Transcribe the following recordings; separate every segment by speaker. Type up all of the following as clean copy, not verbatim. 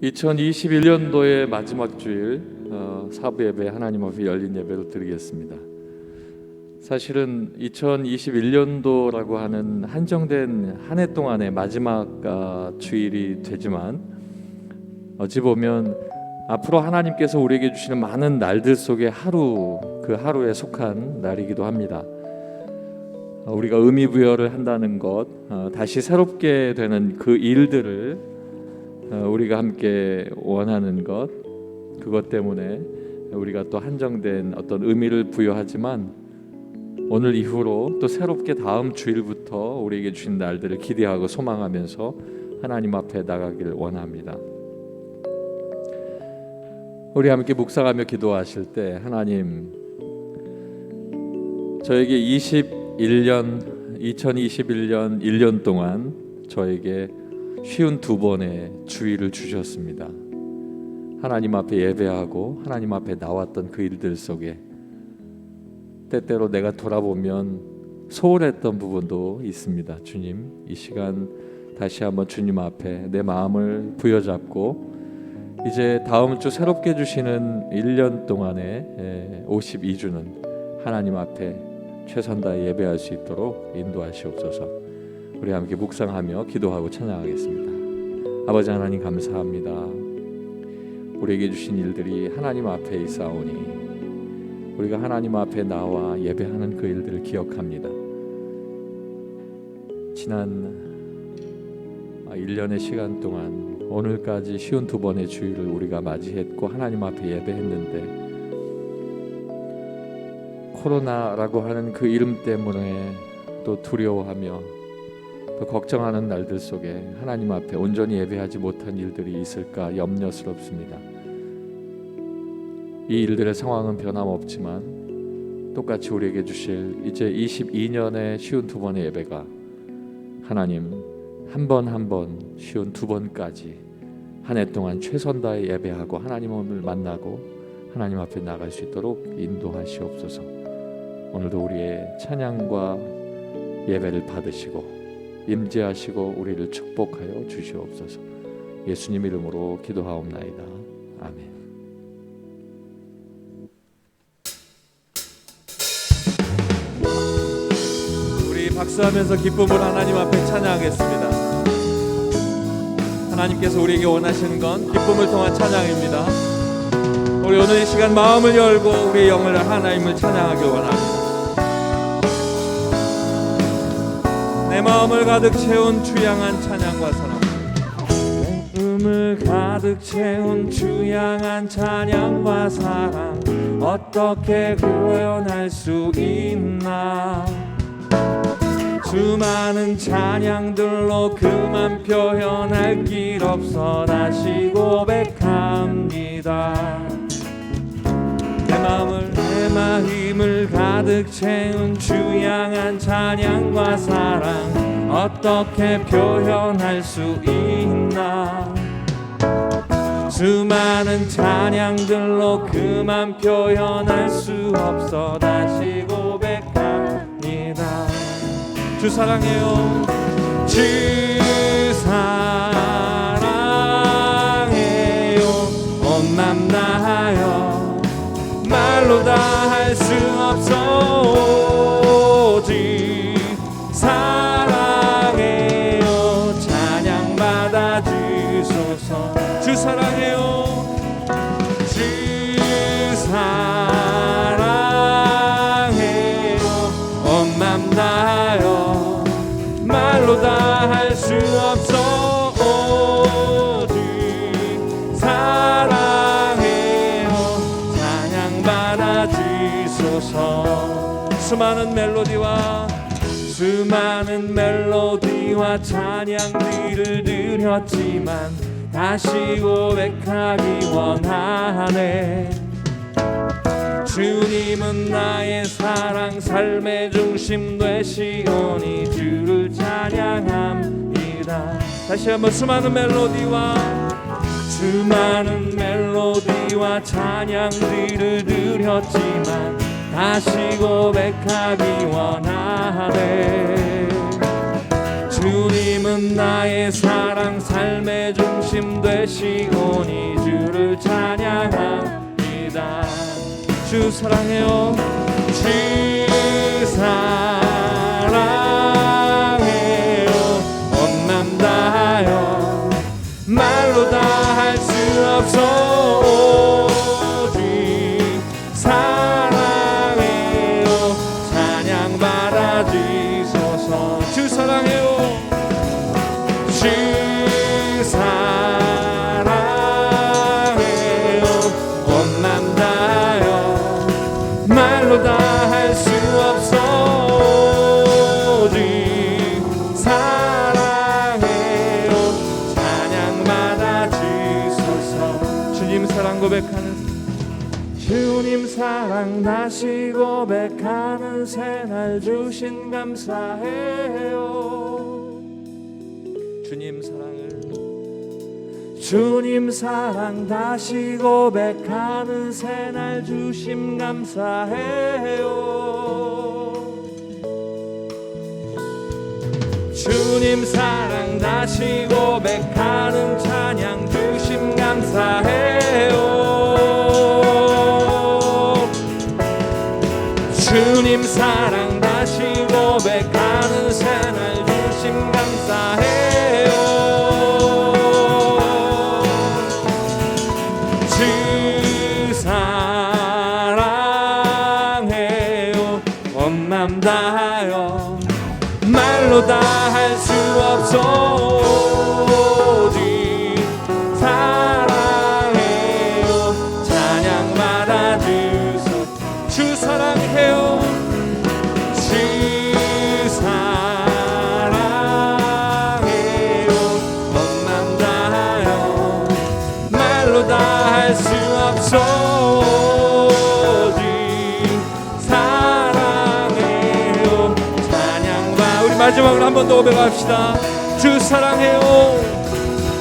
Speaker 1: 2021년도의 마지막 주일 사부 예배 하나님 앞에 열린 예배로 드리겠습니다. 사실은 2021년도라고 하는 한정된 한 해 동안의 마지막 주일이 되지만 어찌 보면 앞으로 하나님께서 우리에게 주시는 많은 날들 속에 그 하루에 속한 날이기도 합니다. 우리가 의미 부여를 한다는 것, 다시 새롭게 되는 그 일들을 우리가 함께 원하는 것, 그것 때문에 우리가 또 한정된 어떤 의미를 부여하지만 오늘 이후로 또 새롭게 다음 주일부터 우리에게 주신 날들을 기대하고 소망하면서 하나님 앞에 나가길 원합니다. 우리 함께 묵상하며 기도하실 때, 하나님, 저에게 2021년 1년 동안 저에게 쉬운 2번의 주일을 주셨습니다. 하나님 앞에 예배하고 하나님 앞에 나왔던 그 일들 속에 때때로 내가 돌아보면 소홀했던 부분도 있습니다. 주님, 이 시간 다시 한번 주님 앞에 내 마음을 부여잡고 이제 다음 주 새롭게 주시는 1년 동안의 52주는 하나님 앞에 최선 다해 예배할 수 있도록 인도하시옵소서. 우리 함께 묵상하며 기도하고 찬양하겠습니다. 아버지 하나님, 감사합니다. 우리에게 주신 일들이 하나님 앞에 있사오니 우리가 하나님 앞에 나와 예배하는 그 일들을 기억합니다. 지난 1년의 시간 동안 오늘까지 쉬운 2번의 주일을 우리가 맞이했고 하나님 앞에 예배했는데 코로나라고 하는 그 이름 때문에 또 두려워하며 또 걱정하는 날들 속에 하나님 앞에 온전히 예배하지 못한 일들이 있을까 염려스럽습니다. 이 일들의 상황은 변함없지만 똑같이 우리에게 주실 이제 22년의 쉬운 2번의 예배가 하나님 한 번 한 번 쉬운 2번까지 한 해 동안 최선 다해 예배하고 하나님을 만나고 하나님 앞에 나갈 수 있도록 인도하시옵소서. 오늘도 우리의 찬양과 예배를 받으시고 임재하시고 우리를 축복하여 주시옵소서. 예수님 이름으로 기도하옵나이다. 아멘. 우리 박수하면서 기쁨으로 하나님 앞에 찬양하겠습니다. 하나님께서 우리에게 원하시는 건 기쁨을 통한 찬양입니다. 우리 오늘 이 시간 마음을 열고 우리의 영을 하나님을 찬양하길 원합니다. 내 마음을 가득 채운 주양한 찬양과 사랑, 마음을 가득 채운 주양한 찬양과 사랑, 어떻게 표현할 수 있나. 수많은 찬양들로 그만 표현할 길 없어 다시 고백합니다. 내 마음을 가득 채운 주양한 찬양과 사랑, 어떻게 표현할 수 있나. 수많은 찬양들로 그만 표현할 수 없어 다시 고백합니다. 주 사랑해요. 주 사랑해요. 온 맘 다하여 말로 다 할 수 없어. 오직 사랑해요. 찬양 받아 주소서. 주 사랑해요. 주 사랑해요. 온 맘 다하여 말로 다 할 수 없어. 오직 사랑해요. 찬양 받아 주소서. 수많은 멜로디와 찬양들을 드렸지만 다시 고백하기 원하네. 주님은 나의 사랑, 삶의 중심 되시오니 주를 찬양합니다. 다시 한번 수많은 멜로디와 찬양들을 드렸지만 다시 고백하기 원하네. 주님은 주는 나의 사랑 삶의 중심 되시오니 주를 찬양합니다. 주 사랑해요. 주 사랑해요. 온 맘 다하여 말로 다 할 수 없어 오직 사랑해요. 찬양 받아주소서. 주 사랑해요. 주 사랑해요. 온 맘 다하여 말로 다 할 수 없어 오직 사랑해요. 찬양 받아주소서. 주님 사랑 고백하는 주님 사랑 다시 고백하는 새날 주신 감사해요. 주님 사랑 다시 고백하는 새날 주심 감사해요. 주님 사랑 다시 고백하는 찬양 주심 감사해요. 주님 사랑 다시 고백하는 새날 주심 감사해요. 주 사랑해요. 온 맘 다하여 말로 다 할 수 없어 오직 사랑해요. 찬양 받아주소서. 주 사랑해요. 주 사랑해요. 온 맘 다하여 말로 다 할 수 없어 오직 사랑해요. 찬양 받. 우리 마지막으로 한 번 더 고백합시다. 주 사랑해요.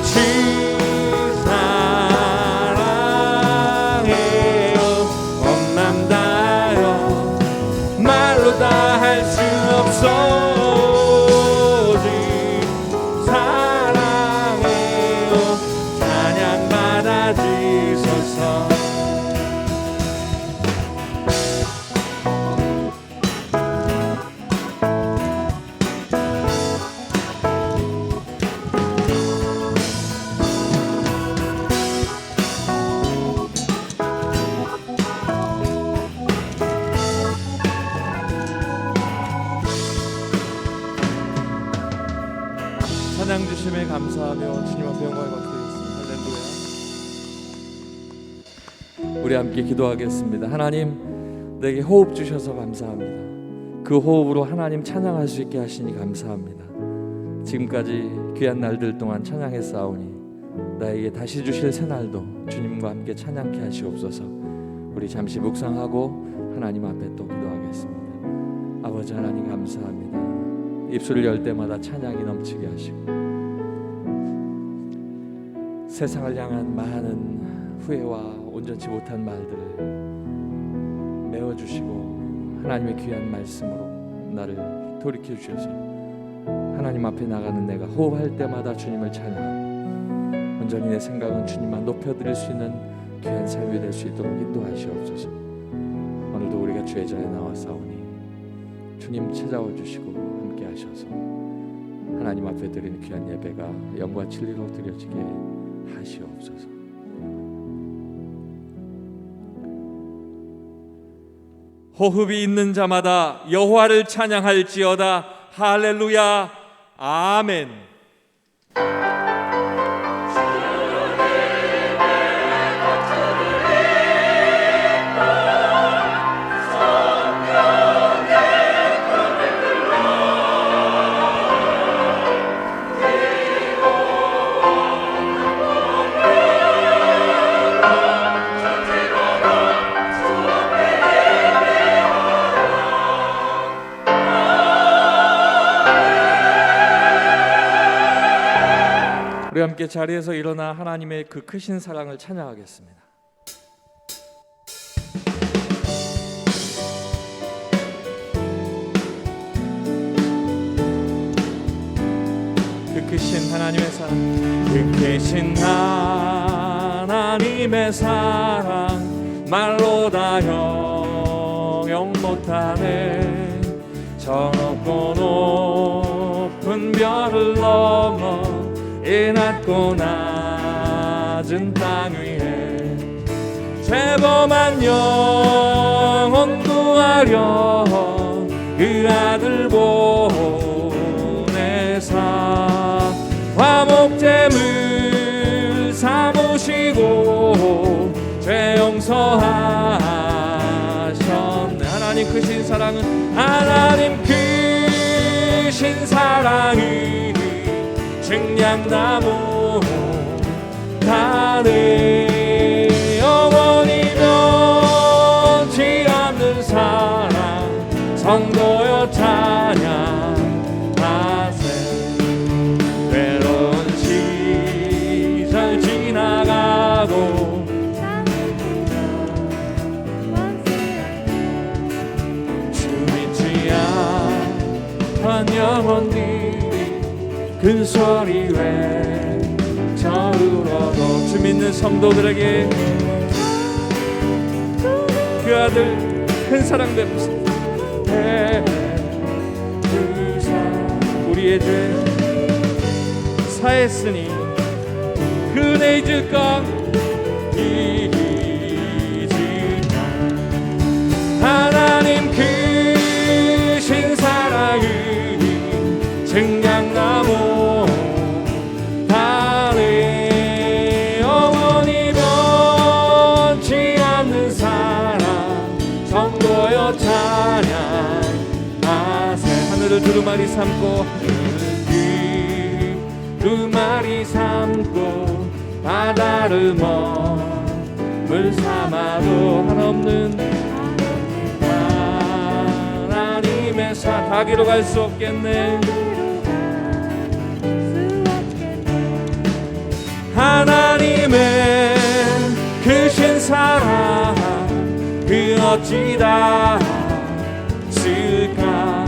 Speaker 1: 주 사랑해요. 온 맘 다하여 말로 다 할 수 없어 오직 사랑해요. 찬양 받아주소서. 찬양 주심에 감사하며 주님 앞에 영광을 받드리겠습니다. 할렐루야. 우리 함께 기도하겠습니다. 하나님, 내게 호흡 주셔서 감사합니다. 그 호흡으로 하나님 찬양할 수 있게 하시니 감사합니다. 지금까지 귀한 날들 동안 찬양했사오니 나에게 다시 주실 새날도 주님과 함께 찬양케 하시옵소서. 우리 잠시 묵상하고 하나님 앞에 또 기도하겠습니다. 아버지 하나님 감사합니다. 입술을 열 때마다 찬양이 넘치게 하시고 세상을 향한 많은 후회와 온전치 못한 말들을 메워주시고 하나님의 귀한 말씀으로 나를 돌이켜 주셔서 하나님 앞에 나가는 내가 호흡할 때마다 주님을 찬양하고 온전히 내 생각은 주님만 높여드릴 수 있는 귀한 삶이 될 수 있도록 인도하시옵소서. 오늘도 우리가 주의 자리에 나와싸우니 주님 찾아와 주시고 함께 하셔서 하나님 앞에 드리는 귀한 예배가 영과 진리로 드려지게 하시옵소서. 호흡이 있는 자마다 여호와를 찬양할지어다. 할렐루야. 아멘. 우리 함께 자리에서 일어나 하나님의 그 크신 사랑을 찬양하겠습니다. 그 크신 하나님의 사랑, 그 크신 하나님의 사랑 말로 다 형용 못하네. 저 높고 높은 별을 넘어 이 낮고 낮은 땅 위에 죄범한 영혼 구하려 그 아들 보내사 화목제물 삼으시고 죄 용서하셨네. 하나님 크신 사랑은, 하나님 크신 사랑은 증량나무 다네. 영원히 변치 않는 사랑 성도여 찬양하세. 외로운 시절 지나가고 주 믿지 않은 영혼들이 큰 소리 외쳐울어도 주 믿는 성도들에게 그 아들 큰 사랑 베푸사. 우리의 죄 사했으니 그 은혜 잊을까 잊을까. 하나님 크신 사랑은 증량나무 다네. 영원히 변치 않는 사랑 성도여 찬양하세. 하늘을 두루마리 삼고 두루마리 삼고 바다를 머물 삼아도 한없는 하나님의 사 가기로 갈 수 없겠네. 하나님의 크신 사랑 그 어찌 다 쓸까.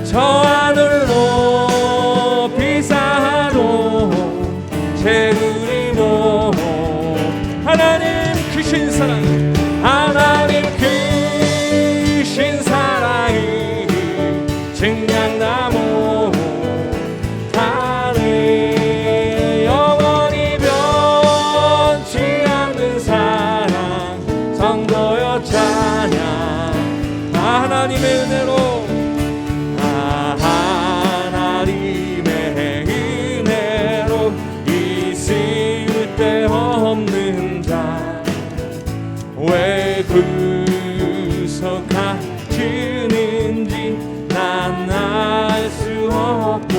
Speaker 1: 저 하늘 높이 쌓아도 재우리모. 하나님 크신 사랑, 하나님 크신 사랑이 증량나무 다네. 영원히 변치 않는 사랑 성도여 찬양. 하나님의 은혜로, 하나님의 은혜로 있을 데 없는 자 왜 구속하시는지 난 알 수 없고.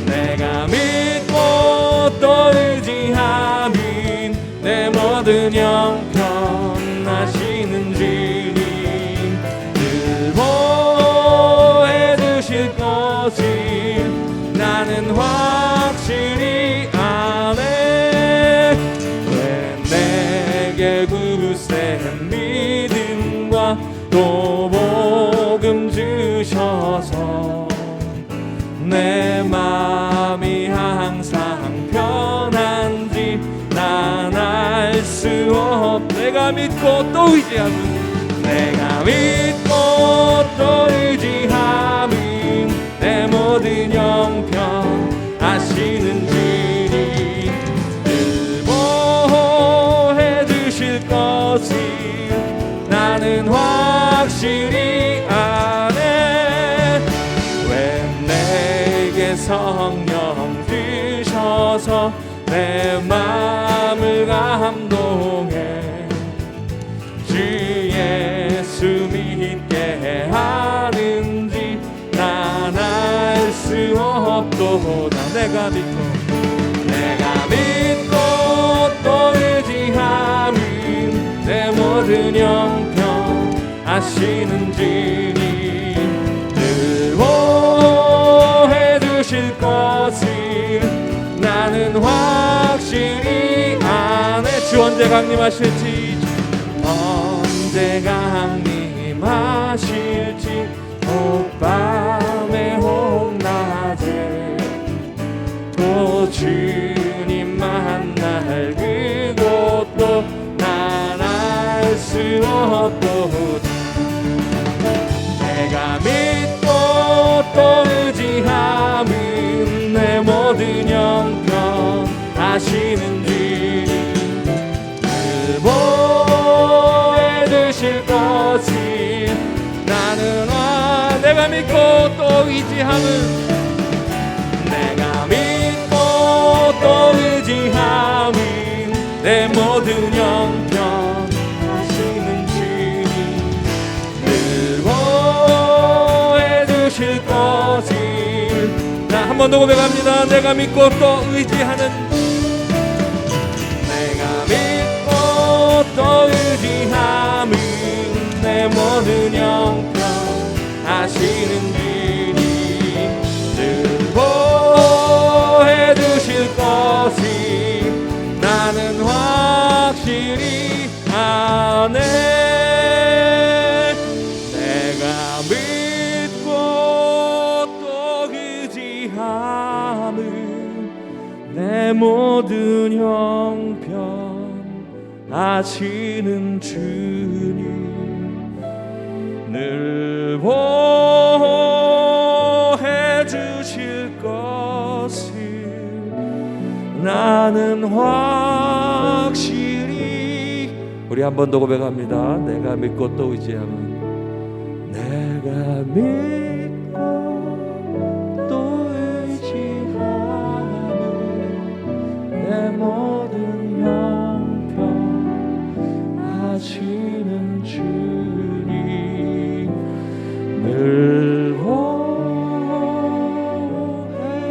Speaker 1: 내가 믿고 또 의지하면 내 모든 형편 하시는 주님 늘 보호해 주실 것을 나는 확실히 아네. 왜 내게 굳센 믿음과 또 복음 주셔서 내 마음이 항상 편한지 난 알 수 없. 내가 믿고 또 의지하면, 내가 믿고 또 의지하면 내 모든 형편 하시는 주님 늘 보호해 주실 것을 나는 확실히 아네. 왜 내게 성령 주셔서 내 마음을 감동해 주 예수 믿게 하는지 난 알 수 없도다. 내가 믿고 또 의지하면 내 모든 형편 하시는 주님 늘 보호해 주실 것을 나는 확실히 아네. 주 언제 강림하실지, 언제 강림하실지, 혹밤에 혹낮에 수 없도다. 내가 믿고 또 의지함은 내 모든 형편 하시는 주님 늘 보혜 주실 것을 나는 내가 믿고 또 의지함은 내가 믿고 또 의지함은 내 모든 형편 하시는 주님 늘 보혜 주실 것을 나 한 번 더 고백합니다. 내가 믿고 또 의지하는 내가 믿고 또 의지함은 내 모든 형편 하시는 주님 늘 보혜 주실 것을 나는 확실히 아네. 내가 믿고 또 의지함은 내 모든 형편 하시는 주님 늘 보혜 주실 것을 나는 확실히 우리 한 번 더 고백합니다. 내가 믿고 또 의지함은 내가 믿고 또 의지함은 내 모든 형편 하시는 주님 늘 보혜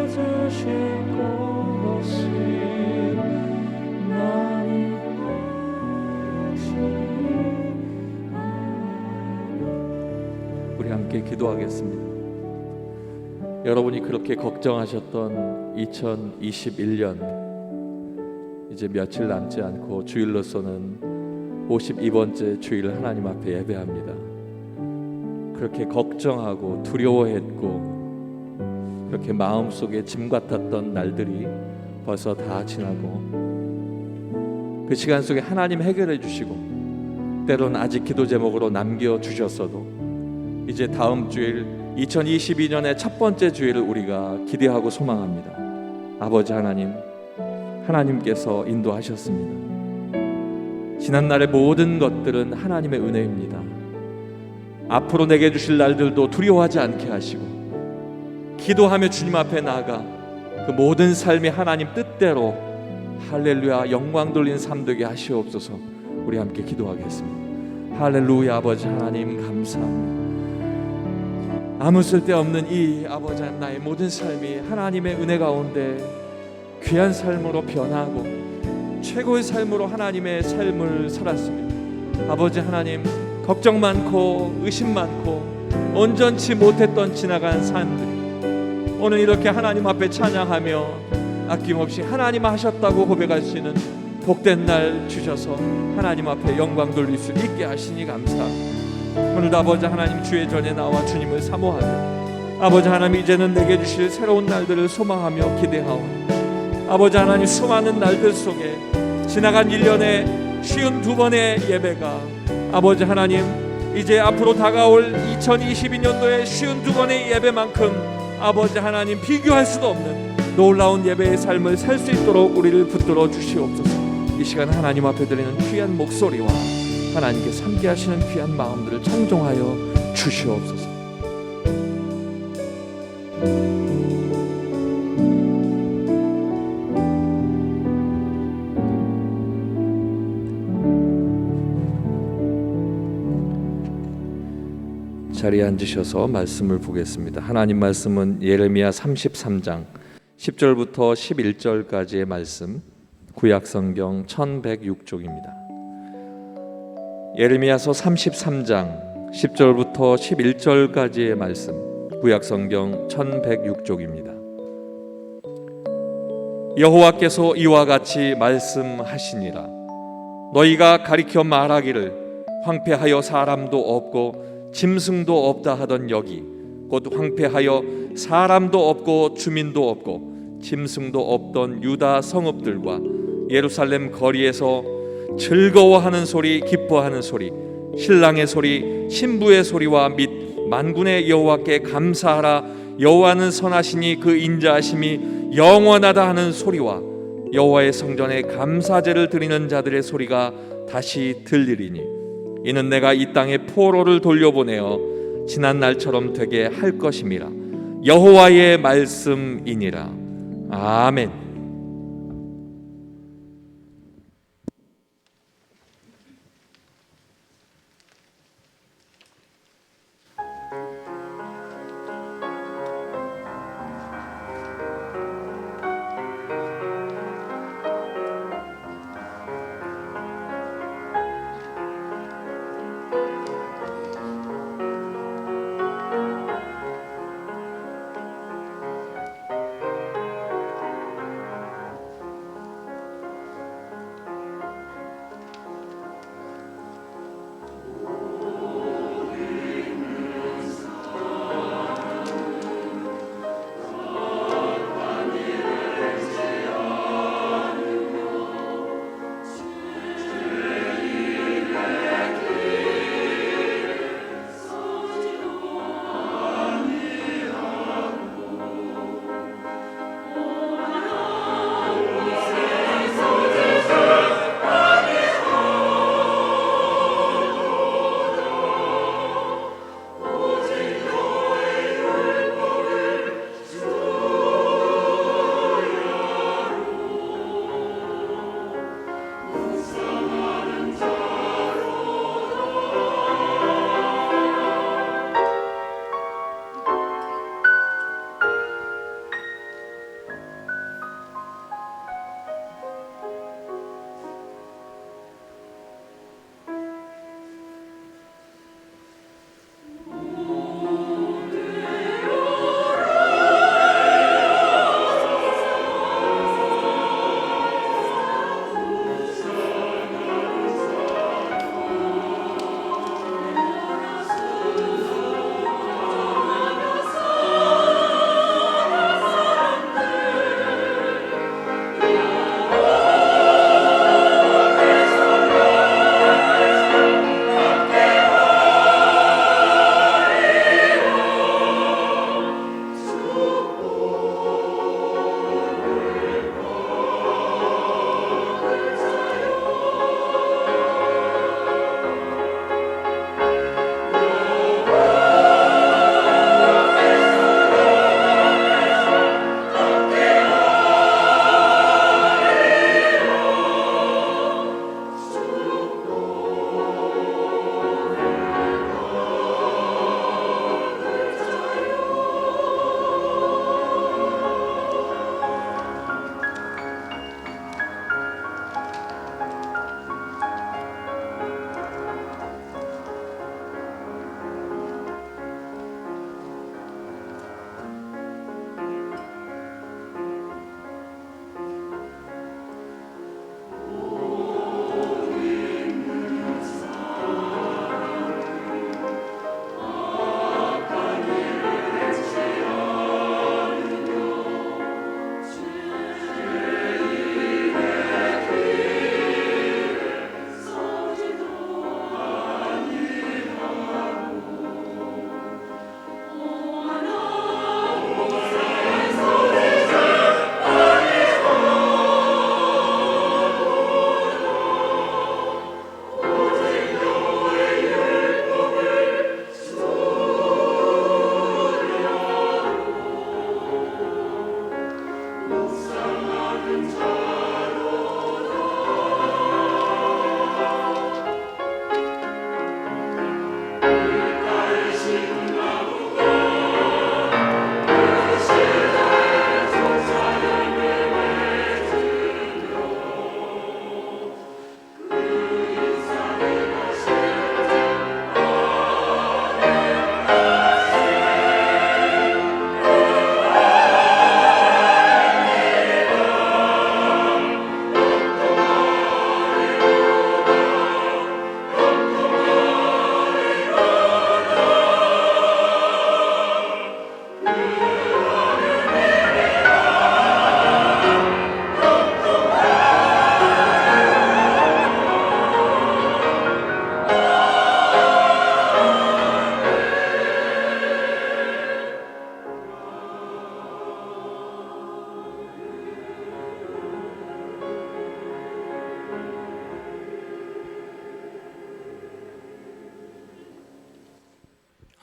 Speaker 1: 주실 것을 나는 우리 함께 기도하겠습니다. 여러분이 그렇게 걱정하셨던 2021년 이제 며칠 남지 않고 주일로서는 52번째 주일을 하나님 앞에 예배합니다. 그렇게 걱정하고 두려워했고 그렇게 마음속에 짐 같았던 날들이 벌써 다 지나고 그 시간 속에 하나님 해결해 주시고 때로는 아직 기도 제목으로 남겨주셨어도 이제 다음 주일 2022년의 첫 번째 주일을 우리가 기대하고 소망합니다. 아버지 하나님, 하나님께서 인도하셨습니다. 지난날의 모든 것들은 하나님의 은혜입니다. 앞으로 내게 주실 날들도 두려워하지 않게 하시고 기도하며 주님 앞에 나아가 그 모든 삶이 하나님 뜻대로 할렐루야 영광 돌린 삶 되게 하시옵소서. 우리 함께 기도하겠습니다. 할렐루야. 아버지 하나님 감사합니다. 아무 쓸데없는 이 아버지 나의 모든 삶이 하나님의 은혜 가운데 귀한 삶으로 변하고 최고의 삶으로 하나님의 삶을 살았습니다. 아버지 하나님 걱정 많고 의심 많고 온전치 못했던 지나간 삶들 오늘 이렇게 하나님 앞에 찬양하며 아낌없이 하나님 하셨다고 고백하시는 복된 날 주셔서 하나님 앞에 영광 돌릴 수 있게 하시니 감사합니다. 오늘도 아버지 하나님 주의 전에 나와 주님을 사모하며 아버지 하나님 이제는 내게 주실 새로운 날들을 소망하며 기대하오. 아버지 하나님 수많은 날들 속에 지나간 1년의 52번의 예배가 아버지 하나님 이제 앞으로 다가올 2022년도의 52번의 예배만큼 아버지 하나님 비교할 수도 없는 놀라운 예배의 삶을 살 수 있도록 우리를 붙들어 주시옵소서. 이 시간 하나님 앞에 드리는 귀한 목소리와 하나님께 함께 하시는 귀한 마음들을 청종하여 주시옵소서. 자리에 앉으셔서 말씀을 보겠습니다. 하나님 말씀은 예레미야 33장 10절부터 11절까지의 말씀, 구약성경 1106쪽입니다. 예레미야서 33장 10절부터 11절까지의 말씀, 구약성경 1106쪽입니다. 여호와께서 이와 같이 말씀하시니라. 너희가 가리켜 말하기를 황폐하여 사람도 없고 짐승도 없다 하던 여기 곧 황폐하여 사람도 없고 주민도 없고 짐승도 없던 유다 성읍들과 예루살렘 거리에서 즐거워하는 소리, 기뻐하는 소리, 신랑의 소리, 신부의 소리와 및 만군의 여호와께 감사하라. 여호와는 선하시니 그 인자하심이 영원하다 하는 소리와 여호와의 성전에 감사제를 드리는 자들의 소리가 다시 들리리니 이는 내가 이 땅에 포로를 돌려보내어 지난 날처럼 되게 할 것임이라. 여호와의 말씀이니라. 아멘.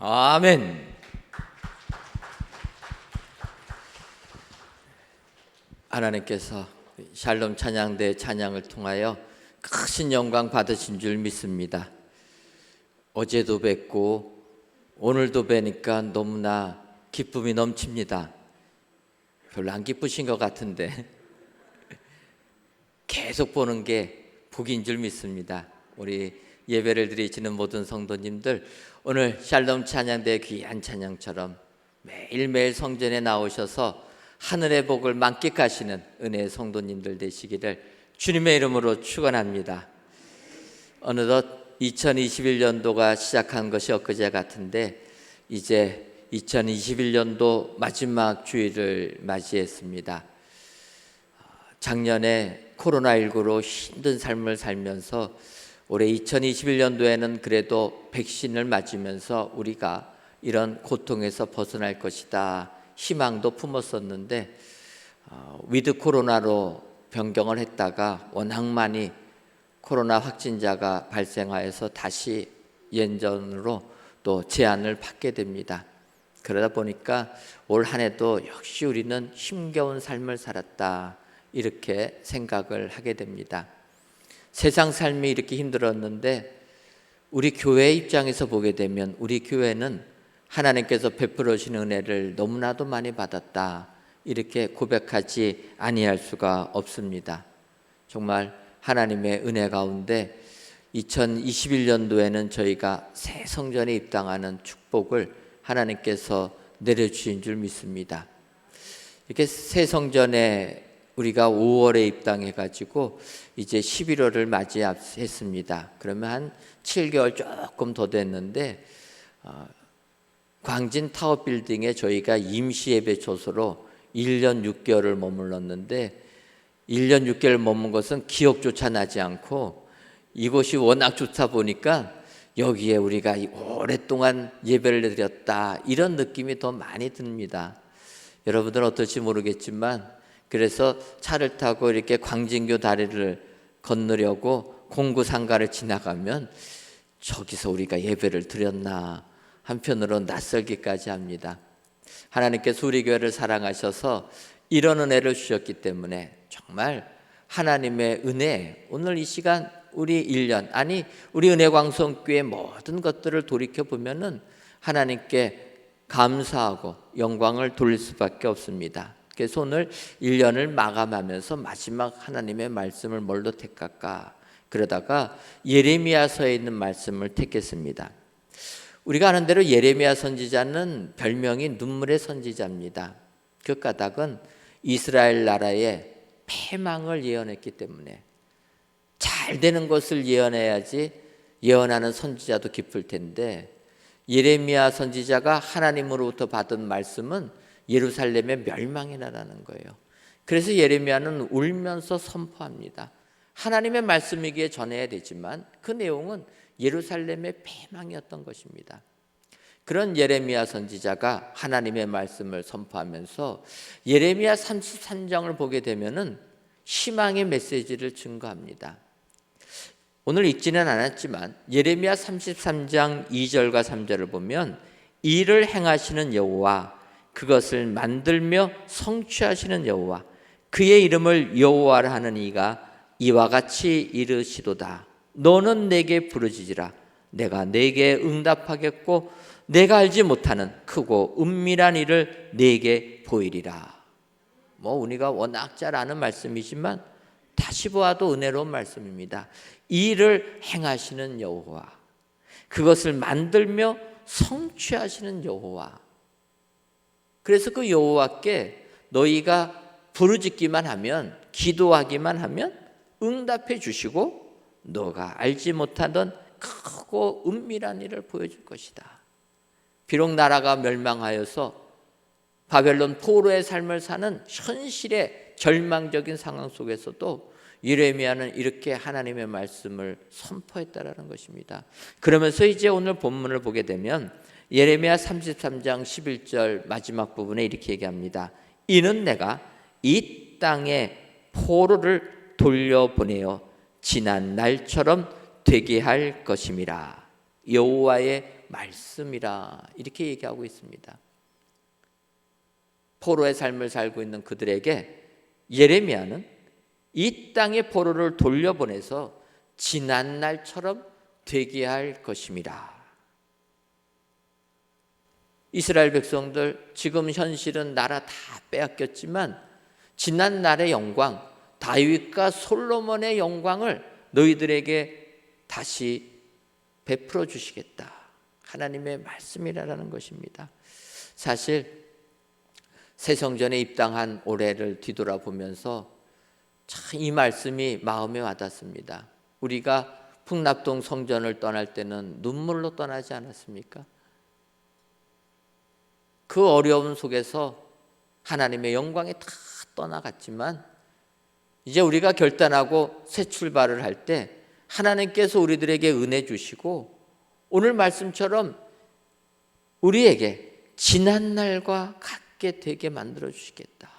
Speaker 2: 아멘. 하나님께서 샬롬 찬양대 찬양을 통하여 크신 영광 받으신 줄 믿습니다. 어제도 뵙고 오늘도 뵈니까 너무나 기쁨이 넘칩니다. 별로 안 기쁘신 것 같은데 계속 보는 게 복인 줄 믿습니다. 우리 예배를 드리시는 모든 성도님들, 오늘 샬롬 찬양대 귀한 찬양처럼 매일매일 성전에 나오셔서 하늘의 복을 만끽하시는 은혜의 성도님들 되시기를 주님의 이름으로 축원합니다. 어느덧 2021년도가 시작한 것이 엊그제 같은데 이제 2021년도 마지막 주일을 맞이했습니다. 작년에 코로나19로 힘든 삶을 살면서 올해 2021년도에는 그래도 백신을 맞으면서 우리가 이런 고통에서 벗어날 것이다 희망도 품었었는데 위드 코로나로 변경을 했다가 워낙 많이 코로나 확진자가 발생하여서 다시 예전으로 또 제한을 받게 됩니다. 그러다 보니까 올 한 해도 역시 우리는 힘겨운 삶을 살았다 이렇게 생각을 하게 됩니다. 세상 삶이 이렇게 힘들었는데 우리 교회 입장에서 보게 되면 우리 교회는 하나님께서 베풀어 주신 은혜를 너무나도 많이 받았다 이렇게 고백하지 아니할 수가 없습니다. 정말 하나님의 은혜 가운데 2021년도에는 저희가 새 성전에 입당하는 축복을 하나님께서 내려주신 줄 믿습니다. 이렇게 새 성전에 우리가 5월에 입당해가지고 이제 11월을 맞이했습니다. 그러면 한 7개월 조금 더 됐는데 광진 타워 빌딩에 저희가 임시 예배 초소로 1년 6개월을 머물렀는데 1년 6개월 머문 것은 기억조차 나지 않고 이곳이 워낙 좋다 보니까 여기에 우리가 오랫동안 예배를 드렸다 이런 느낌이 더 많이 듭니다. 여러분들은 어떨지 모르겠지만 그래서 차를 타고 이렇게 광진교 다리를 건너려고 공구상가를 지나가면 저기서 우리가 예배를 드렸나 한편으로 낯설기까지 합니다. 하나님께서 우리 교회를 사랑하셔서 이런 은혜를 주셨기 때문에 정말 하나님의 은혜, 오늘 이 시간 우리 1년 아니 우리 은혜광성교회 모든 것들을 돌이켜보면은 하나님께 감사하고 영광을 돌릴 수밖에 없습니다. 그래서 오늘 1년을 마감하면서 마지막 하나님의 말씀을 뭘로 택할까 그러다가 예레미야서에 있는 말씀을 택했습니다. 우리가 아는 대로 예레미야 선지자는 별명이 눈물의 선지자입니다. 그 까닭은 이스라엘 나라의 패망을 예언했기 때문에 잘 되는 것을 예언해야지 예언하는 선지자도 기쁠 텐데 예레미야 선지자가 하나님으로부터 받은 말씀은 예루살렘의 멸망이 나라는 거예요. 그래서 예레미야는 울면서 선포합니다. 하나님의 말씀이기에 전해야 되지만 그 내용은 예루살렘의 패망이었던 것입니다. 그런 예레미야 선지자가 하나님의 말씀을 선포하면서 예레미야 33장을 보게 되면은 희망의 메시지를 증거합니다. 오늘 읽지는 않았지만 예레미야 33장 2절과 3절을 보면 이를 행하시는 여호와 그것을 만들며 성취하시는 여호와 그의 이름을 여호와라 하는 이가 이와 같이 이르시도다. 너는 내게 부르짖으라. 내가 내게 응답하겠고 내가 알지 못하는 크고 은밀한 일을 내게 보이리라. 우리가 워낙 잘 아는 말씀이지만 다시 보아도 은혜로운 말씀입니다. 이 일을 행하시는 여호와 그것을 만들며 성취하시는 여호와. 그래서 그 여호와께 너희가 부르짖기만 하면 기도하기만 하면 응답해 주시고 너가 알지 못하던 크고 은밀한 일을 보여줄 것이다. 비록 나라가 멸망하여서 바벨론 포로의 삶을 사는 현실의 절망적인 상황 속에서도 예레미야는 이렇게 하나님의 말씀을 선포했다라는 것입니다. 그러면서 이제 오늘 본문을 보게 되면 예레미야 33장 11절 마지막 부분에 이렇게 얘기합니다. 이는 내가 이 땅에 포로를 돌려보내어 지난 날처럼 되게 할 것임이라. 여호와의 말씀이라 이렇게 얘기하고 있습니다. 포로의 삶을 살고 있는 그들에게 예레미야는 이 땅의 포로를 돌려보내서 지난 날처럼 되게 할 것임이라. 이스라엘 백성들 지금 현실은 나라 다 빼앗겼지만 지난 날의 영광, 다윗과 솔로몬의 영광을 너희들에게 다시 베풀어 주시겠다. 하나님의 말씀이라는 것입니다. 사실 새 성전에 입당한 올해를 뒤돌아보면서 참 이 말씀이 마음에 와닿습니다. 우리가 풍납동 성전을 떠날 때는 눈물로 떠나지 않았습니까? 그 어려움 속에서 하나님의 영광이 다 떠나갔지만 이제 우리가 결단하고 새 출발을 할 때 하나님께서 우리들에게 은혜 주시고 오늘 말씀처럼 우리에게 지난 날과 같게 되게 만들어 주시겠다.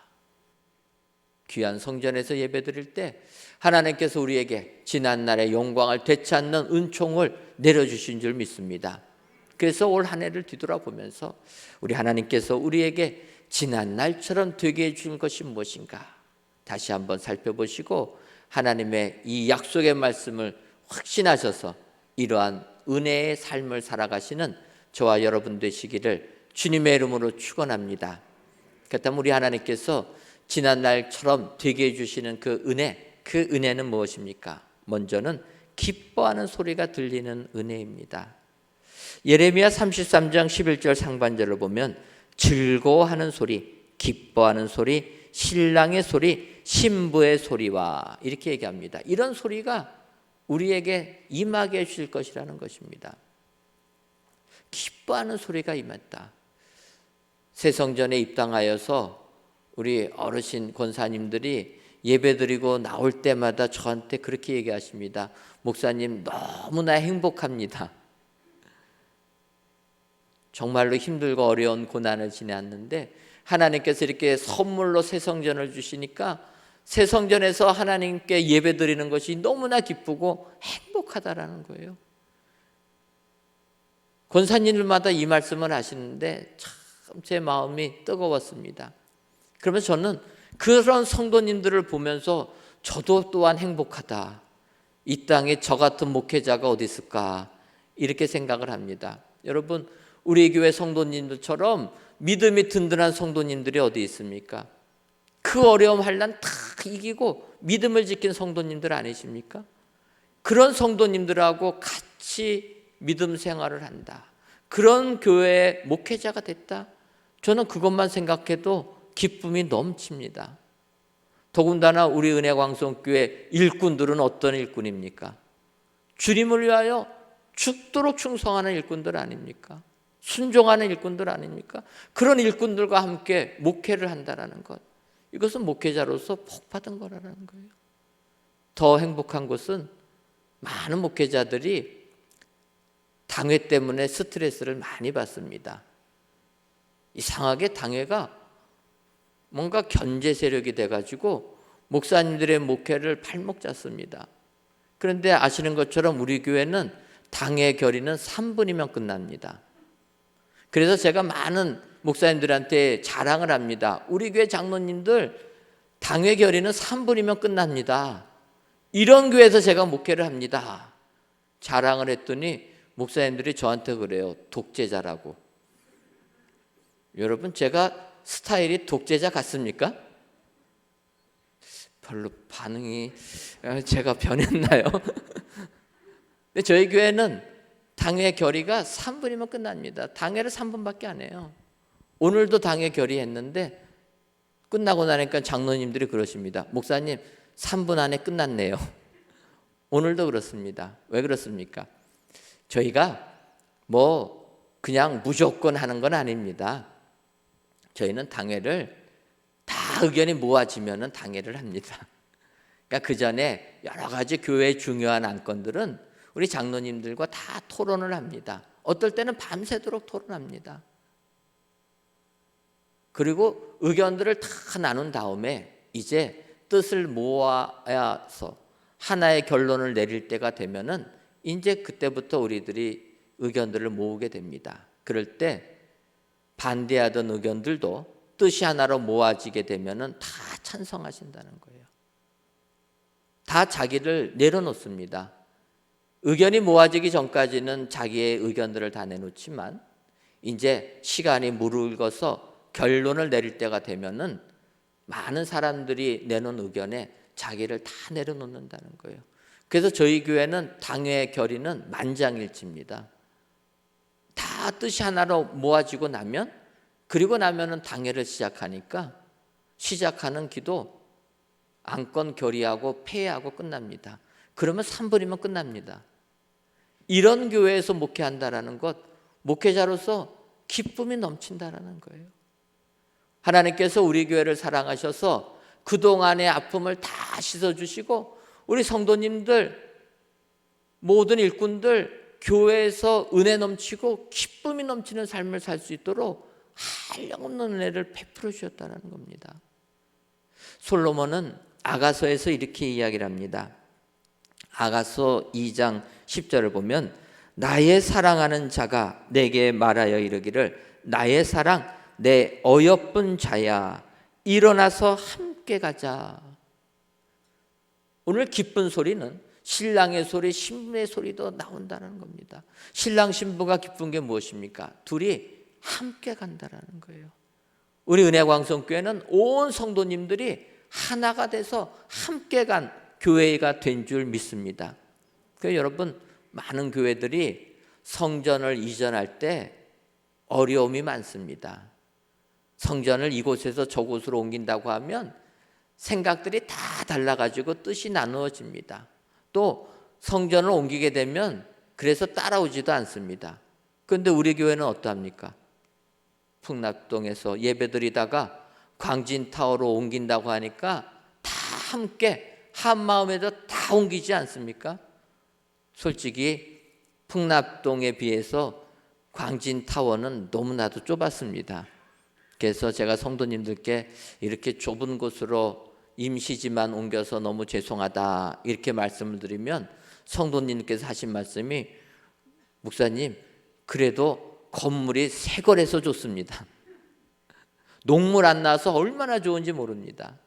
Speaker 2: 귀한 성전에서 예배드릴 때 하나님께서 우리에게 지난 날의 영광을 되찾는 은총을 내려주신 줄 믿습니다. 그래서 올 한 해를 뒤돌아보면서 우리 하나님께서 우리에게 지난 날처럼 되게 해준 것이 무엇인가 다시 한번 살펴보시고 하나님의 이 약속의 말씀을 확신하셔서 이러한 은혜의 삶을 살아가시는 저와 여러분 되시기를 주님의 이름으로 축원합니다. 그렇다면 우리 하나님께서 지난 날처럼 되게 해주시는 그 은혜는 무엇입니까? 먼저는 기뻐하는 소리가 들리는 은혜입니다. 예레미야 33장 11절 상반절을 보면 즐거워하는 소리, 기뻐하는 소리, 신랑의 소리, 신부의 소리와 이렇게 얘기합니다. 이런 소리가 우리에게 임하게 해주실 것이라는 것입니다. 기뻐하는 소리가 임했다. 새 성전에 입당하여서 우리 어르신 권사님들이 예배드리고 나올 때마다 저한테 그렇게 얘기하십니다. 목사님 너무나 행복합니다. 정말로 힘들고 어려운 고난을 지났는데 하나님께서 이렇게 선물로 새 성전을 주시니까 새 성전에서 하나님께 예배드리는 것이 너무나 기쁘고 행복하다라는 거예요. 권사님들마다 이 말씀을 하시는데 참 제 마음이 뜨거웠습니다. 그러면 저는 그런 성도님들을 보면서 저도 또한 행복하다. 이 땅에 저 같은 목회자가 어디 있을까 이렇게 생각을 합니다. 여러분 우리 교회 성도님들처럼 믿음이 든든한 성도님들이 어디 있습니까? 그 어려움 환난 다 이기고 믿음을 지킨 성도님들 아니십니까? 그런 성도님들하고 같이 믿음 생활을 한다. 그런 교회의 목회자가 됐다. 저는 그것만 생각해도 기쁨이 넘칩니다. 더군다나 우리 은혜광성교회 일꾼들은 어떤 일꾼입니까? 주님을 위하여 죽도록 충성하는 일꾼들 아닙니까? 순종하는 일꾼들 아닙니까? 그런 일꾼들과 함께 목회를 한다는 것, 이것은 목회자로서 복받은 거라는 거예요. 더 행복한 것은 많은 목회자들이 당회 때문에 스트레스를 많이 받습니다. 이상하게 당회가 뭔가 견제 세력이 돼가지고 목사님들의 목회를 발목 잡습니다. 그런데 아시는 것처럼 우리 교회는 당회 결의는 3분이면 끝납니다. 그래서 제가 많은 목사님들한테 자랑을 합니다. 우리 교회 장로님들 당회 결의는 3분이면 끝납니다. 이런 교회에서 제가 목회를 합니다. 자랑을 했더니 목사님들이 저한테 그래요. 독재자라고. 여러분 제가 스타일이 독재자 같습니까? 별로 반응이 제가 변했나요? 근데 저희 교회는 당회 결의가 3분이면 끝납니다. 당회를 3분밖에 안 해요. 오늘도 당회 결의했는데 끝나고 나니까 장로님들이 그러십니다. 목사님 3분 안에 끝났네요. 오늘도 그렇습니다. 왜 그렇습니까? 저희가 그냥 무조건 하는 건 아닙니다. 저희는 당회를 다 의견이 모아지면 당회를 합니다. 그러니까 그 전에 여러 가지 교회의 중요한 안건들은 우리 장로님들과 다 토론을 합니다. 어떨 때는 밤새도록 토론합니다. 그리고 의견들을 다 나눈 다음에 이제 뜻을 모아서 하나의 결론을 내릴 때가 되면은 이제 그때부터 우리들이 의견들을 모으게 됩니다. 그럴 때 반대하던 의견들도 뜻이 하나로 모아지게 되면은 다 찬성하신다는 거예요. 다 자기를 내려놓습니다. 의견이 모아지기 전까지는 자기의 의견들을 다 내놓지만 이제 시간이 무르익어서 결론을 내릴 때가 되면은 많은 사람들이 내놓은 의견에 자기를 다 내려놓는다는 거예요. 그래서 저희 교회는 당회 결의는 만장일치입니다. 다 뜻이 하나로 모아지고 나면, 그리고 나면은 당회를 시작하니까 시작하는 기도 안건 결의하고 폐회하고 끝납니다. 그러면 3분이면 끝납니다. 이런 교회에서 목회한다라는 것, 목회자로서 기쁨이 넘친다라는 거예요. 하나님께서 우리 교회를 사랑하셔서 그동안의 아픔을 다 씻어주시고 우리 성도님들, 모든 일꾼들 교회에서 은혜 넘치고 기쁨이 넘치는 삶을 살 수 있도록 한량없는 은혜를 베풀어 주셨다는 겁니다. 솔로몬은 아가서에서 이렇게 이야기를 합니다. 아가서 2장 10절을 보면 나의 사랑하는 자가 내게 말하여 이르기를 나의 사랑 내 어여쁜 자야 일어나서 함께 가자. 오늘 기쁜 소리는 신랑의 소리, 신부의 소리도 나온다는 겁니다. 신랑 신부가 기쁜 게 무엇입니까? 둘이 함께 간다라는 거예요. 우리 은혜광성교회는 온 성도님들이 하나가 돼서 함께 간 교회가 된 줄 믿습니다. 그래서 여러분, 많은 교회들이 성전을 이전할 때 어려움이 많습니다. 성전을 이곳에서 저곳으로 옮긴다고 하면 생각들이 다 달라가지고 뜻이 나누어집니다. 또 성전을 옮기게 되면 그래서 따라오지도 않습니다. 그런데 우리 교회는 어떠합니까? 풍납동에서 예배드리다가 광진타워로 옮긴다고 하니까 다 함께 한마음에도 다 옮기지 않습니까? 솔직히 풍납동에 비해서 광진타워는 너무나도 좁았습니다. 그래서 제가 성도님들께 이렇게 좁은 곳으로 임시지만 옮겨서 너무 죄송하다 이렇게 말씀을 드리면 성도님께서 하신 말씀이 목사님 그래도 건물이 새 거라서 좋습니다. 녹물 안 나서 얼마나 좋은지 모릅니다.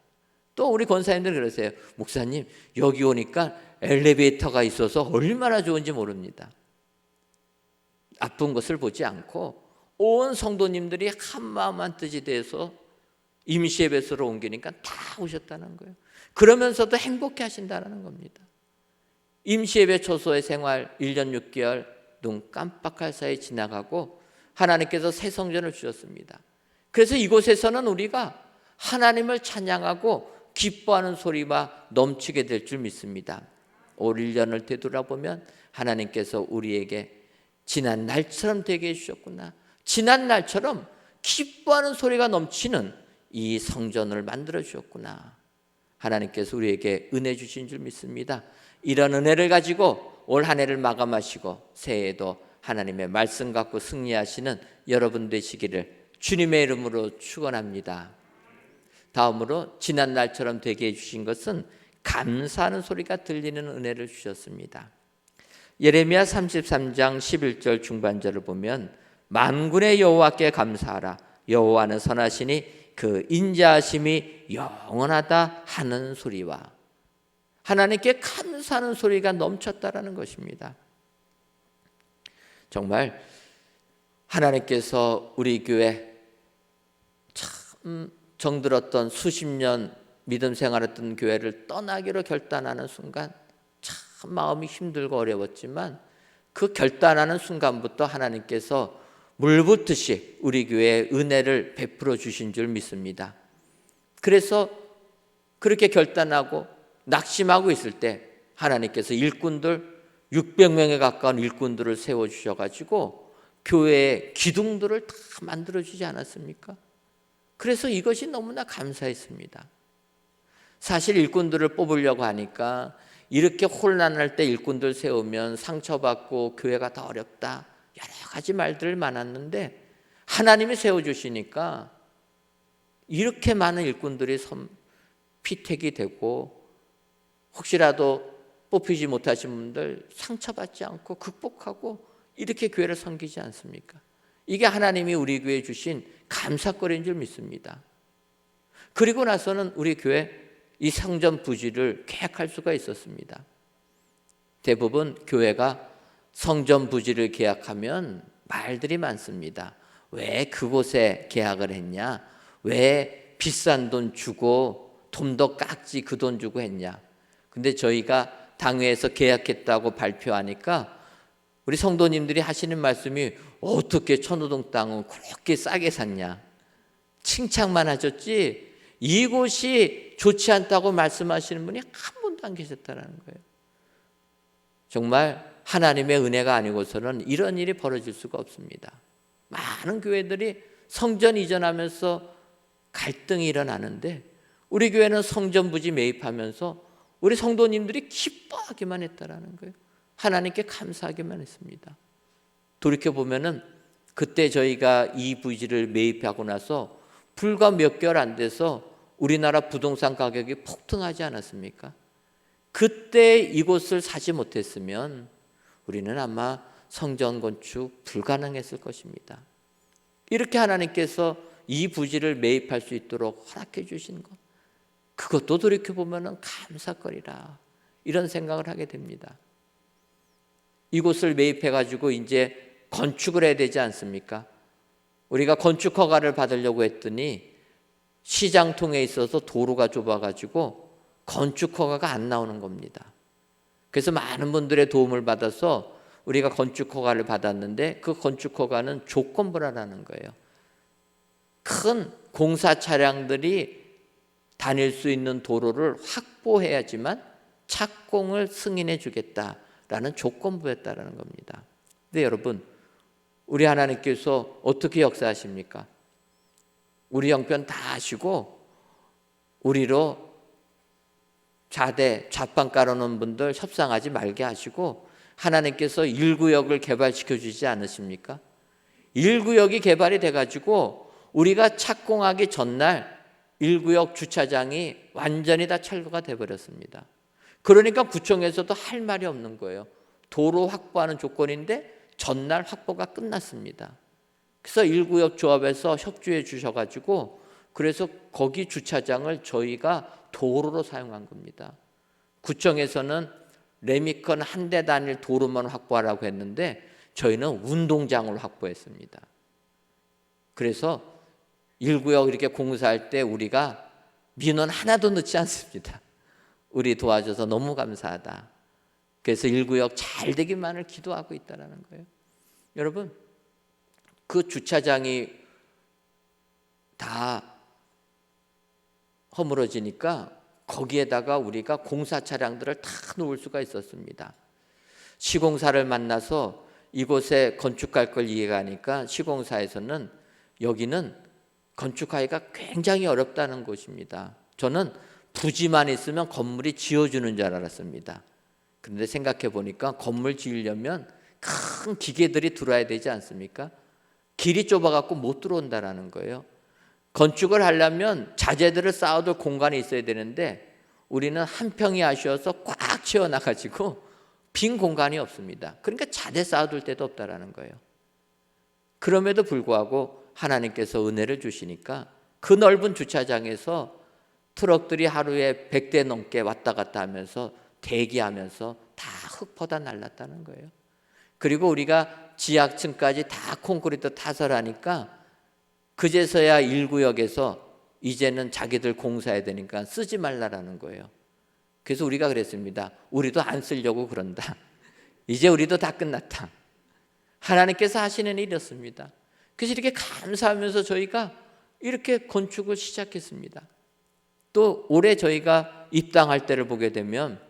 Speaker 2: 또 우리 권사님들 그러세요. 목사님 여기 오니까 엘리베이터가 있어서 얼마나 좋은지 모릅니다. 나쁜 것을 보지 않고 온 성도님들이 한마음 한뜻이 돼서 임시예배소로 옮기니까 다 오셨다는 거예요. 그러면서도 행복해 하신다는 겁니다. 임시예배 초소의 생활 1년 6개월 눈 깜빡할 사이 지나가고 하나님께서 새 성전을 주셨습니다. 그래서 이곳에서는 우리가 하나님을 찬양하고 기뻐하는 소리가 넘치게 될 줄 믿습니다. 올 1년을 되돌아보면 하나님께서 우리에게 지난 날처럼 되게 해주셨구나, 지난 날처럼 기뻐하는 소리가 넘치는 이 성전을 만들어 주셨구나, 하나님께서 우리에게 은혜 주신 줄 믿습니다. 이런 은혜를 가지고 올 한 해를 마감하시고 새해에도 하나님의 말씀 갖고 승리하시는 여러분 되시기를 주님의 이름으로 축원합니다. 다음으로 지난 날처럼 되게 해주신 것은 감사하는 소리가 들리는 은혜를 주셨습니다. 예레미야 33장 11절 중반절을 보면 만군의 여호와께 감사하라, 여호와는 선하시니 그 인자하심이 영원하다 하는 소리와, 하나님께 감사하는 소리가 넘쳤다라는 것입니다. 정말 하나님께서 우리 교회 참 정들었던 수십 년 믿음 생활했던 교회를 떠나기로 결단하는 순간 참 마음이 힘들고 어려웠지만 그 결단하는 순간부터 하나님께서 물붓듯이 우리 교회에 은혜를 베풀어 주신 줄 믿습니다. 그래서 그렇게 결단하고 낙심하고 있을 때 하나님께서 일꾼들 600명에 가까운 일꾼들을 세워주셔가지고 교회의 기둥들을 다 만들어주지 않았습니까? 그래서 이것이 너무나 감사했습니다. 사실 일꾼들을 뽑으려고 하니까 이렇게 혼란할 때 일꾼들 세우면 상처받고 교회가 더 어렵다, 여러 가지 말들 많았는데 하나님이 세워주시니까 이렇게 많은 일꾼들이 피택이 되고 혹시라도 뽑히지 못하신 분들 상처받지 않고 극복하고 이렇게 교회를 섬기지 않습니까? 이게 하나님이 우리 교회에 주신 감사거리인 줄 믿습니다. 그리고 나서는 우리 교회 이 성전 부지를 계약할 수가 있었습니다. 대부분 교회가 성전 부지를 계약하면 말들이 많습니다. 왜 그곳에 계약을 했냐? 왜 비싼 돈 주고 좀 더 깎지 그 돈 주고 했냐? 근데 저희가 당회에서 계약했다고 발표하니까 우리 성도님들이 하시는 말씀이 어떻게 천호동 땅은 그렇게 싸게 샀냐? 칭찬만 하셨지 이곳이 좋지 않다고 말씀하시는 분이 한 분도 안 계셨다는 거예요. 정말 하나님의 은혜가 아니고서는 이런 일이 벌어질 수가 없습니다. 많은 교회들이 성전 이전하면서 갈등이 일어나는데 우리 교회는 성전 부지 매입하면서 우리 성도님들이 기뻐하기만 했다라는 거예요. 하나님께 감사하기만 했습니다. 돌이켜보면은 그때 저희가 이 부지를 매입하고 나서 불과 몇 개월 안 돼서 우리나라 부동산 가격이 폭등하지 않았습니까? 그때 이곳을 사지 못했으면 우리는 아마 성전 건축 불가능했을 것입니다. 이렇게 하나님께서 이 부지를 매입할 수 있도록 허락해 주신 것, 그것도 돌이켜보면 감사거리라 이런 생각을 하게 됩니다. 이곳을 매입해가지고 이제 건축을 해야 되지 않습니까? 우리가 건축 허가를 받으려고 했더니 시장통에 있어서 도로가 좁아가지고 건축 허가가 안 나오는 겁니다. 그래서 많은 분들의 도움을 받아서 우리가 건축 허가를 받았는데 그 건축 허가는 조건부라는 거예요. 큰 공사 차량들이 다닐 수 있는 도로를 확보해야지만 착공을 승인해 주겠다라는 조건부였다라는 겁니다. 근데 여러분, 우리 하나님께서 어떻게 역사하십니까? 우리 형편 다 아시고 우리로 좌판 깔아놓은 분들 협상하지 말게 하시고 하나님께서 1구역을 개발시켜 주지 않으십니까? 1구역이 개발이 돼가지고 우리가 착공하기 전날 1구역 주차장이 완전히 다 철거가 돼버렸습니다. 그러니까 구청에서도 할 말이 없는 거예요. 도로 확보하는 조건인데 전날 확보가 끝났습니다. 그래서 1구역 조합에서 협조해 주셔가지고 그래서 거기 주차장을 저희가 도로로 사용한 겁니다. 구청에서는 레미컨 한 대 다닐 도로만 확보하라고 했는데 저희는 운동장을 확보했습니다. 그래서 1구역 이렇게 공사할 때 우리가 민원 하나도 넣지 않습니다. 우리 도와줘서 너무 감사하다. 그래서 1구역 잘 되기만을 기도하고 있다는 거예요. 여러분, 그 주차장이 다 허물어지니까 거기에다가 우리가 공사 차량들을 다 놓을 수가 있었습니다. 시공사를 만나서 이곳에 건축할 걸 이해하니까 시공사에서는 여기는 건축하기가 굉장히 어렵다는 곳입니다. 저는 부지만 있으면 건물이 지어주는 줄 알았습니다. 그런데 생각해 보니까 건물 지으려면 큰 기계들이 들어와야 되지 않습니까? 길이 좁아갖고 못 들어온다라는 거예요. 건축을 하려면 자재들을 쌓아둘 공간이 있어야 되는데 우리는 한 평이 아쉬워서 꽉 채워놔가지고 빈 공간이 없습니다. 그러니까 자재 쌓아둘 데도 없다라는 거예요. 그럼에도 불구하고 하나님께서 은혜를 주시니까 그 넓은 주차장에서 트럭들이 하루에 100대 넘게 왔다 갔다 하면서 대기하면서 다 흙퍼다 날랐다는 거예요. 그리고 우리가 지하층까지 다 콘크리트 타설하니까 그제서야 1구역에서 이제는 자기들 공사해야 되니까 쓰지 말라라는 거예요. 그래서 우리가 그랬습니다. 우리도 안 쓰려고 그런다. 이제 우리도 다 끝났다. 하나님께서 하시는 일이었습니다. 그래서 이렇게 감사하면서 저희가 이렇게 건축을 시작했습니다. 또 올해 저희가 입당할 때를 보게 되면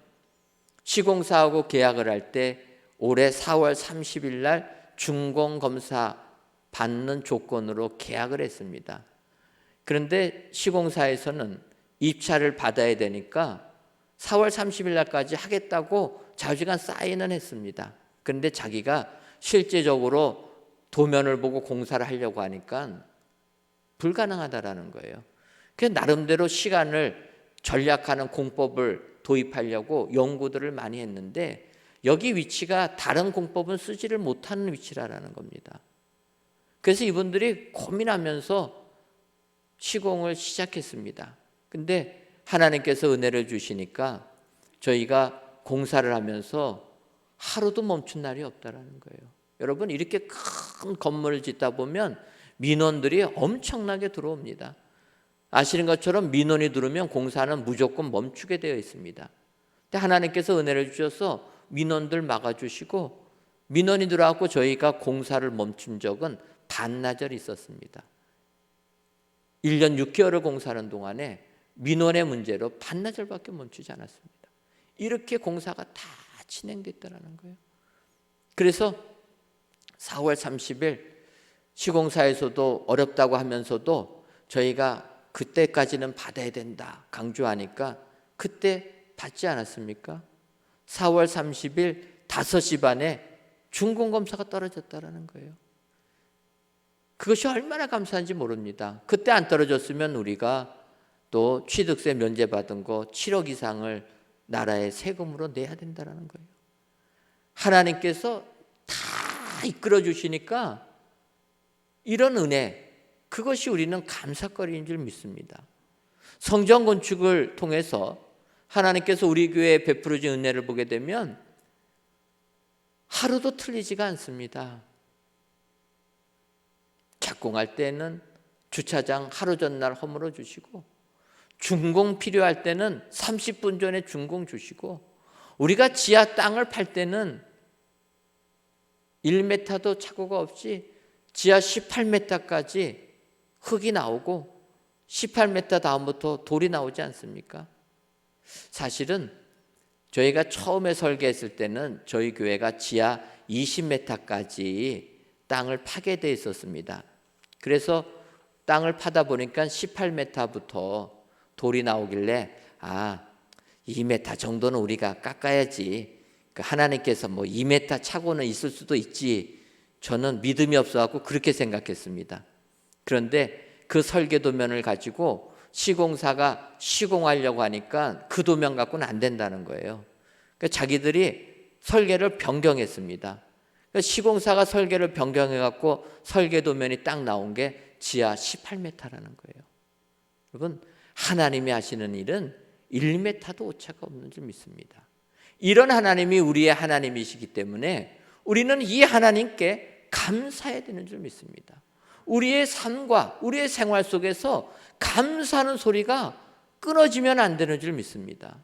Speaker 2: 시공사하고 계약을 할 때 올해 4월 30일 날 준공검사 받는 조건으로 계약을 했습니다. 그런데 시공사에서는 입찰을 받아야 되니까 4월 30일 날까지 하겠다고 자주간 사인은 했습니다. 그런데 자기가 실제적으로 도면을 보고 공사를 하려고 하니까 불가능하다라는 거예요. 그래서 나름대로 시간을 전략하는 공법을 도입하려고 연구들을 많이 했는데 여기 위치가 다른 공법은 쓰지를 못하는 위치라는 겁니다. 그래서 이분들이 고민하면서 시공을 시작했습니다. 근데 하나님께서 은혜를 주시니까 저희가 공사를 하면서 하루도 멈춘 날이 없다라는 거예요. 여러분, 이렇게 큰 건물을 짓다 보면 민원들이 엄청나게 들어옵니다. 아시는 것처럼 민원이 들어오면 공사는 무조건 멈추게 되어 있습니다. 근데 하나님께서 은혜를 주셔서 민원들 막아주시고 민원이 들어왔고 저희가 공사를 멈춘 적은 반나절이 있었습니다. 1년 6개월을 공사하는 동안에 민원의 문제로 반나절밖에 멈추지 않았습니다. 이렇게 공사가 다 진행됐다는 거예요. 그래서 4월 30일 시공사에서도 어렵다고 하면서도 저희가 그때까지는 받아야 된다 강조하니까 그때 받지 않았습니까? 4월 30일 5시 반에 준공검사가 떨어졌다는 거예요. 그것이 얼마나 감사한지 모릅니다. 그때 안 떨어졌으면 우리가 또 취득세 면제받은 거 7억 이상을 나라의 세금으로 내야 된다는 거예요. 하나님께서 다 이끌어 주시니까 이런 은혜, 그것이 우리는 감사거리인 줄 믿습니다. 성전 건축을 통해서 하나님께서 우리 교회에 베풀어 주신 은혜를 보게 되면 하루도 틀리지가 않습니다. 착공할 때는 주차장 하루 전날 허물어 주시고, 준공 필요할 때는 30분 전에 준공 주시고, 우리가 지하 땅을 팔 때는 1m도 착오가 없이 지하 18m까지 흙이 나오고 18m 다음부터 돌이 나오지 않습니까? 사실은 저희가 처음에 설계했을 때는 저희 교회가 지하 20m까지 땅을 파게 돼 있었습니다. 그래서 땅을 파다 보니까 18m부터 돌이 나오길래 2m 정도는 우리가 깎아야지, 하나님께서 2m 착오는 있을 수도 있지, 저는 믿음이 없어서 그렇게 생각했습니다. 그런데 그 설계 도면을 가지고 시공사가 시공하려고 하니까 그 도면 갖고는 안 된다는 거예요. 그러니까 자기들이 설계를 변경했습니다. 그러니까 시공사가 설계를 변경해갖고 설계 도면이 딱 나온 게 지하 18m라는 거예요. 여러분, 하나님이 하시는 일은 1m도 오차가 없는 줄 믿습니다. 이런 하나님이 우리의 하나님이시기 때문에 우리는 이 하나님께 감사해야 되는 줄 믿습니다. 우리의 삶과 우리의 생활 속에서 감사하는 소리가 끊어지면 안 되는 줄 믿습니다.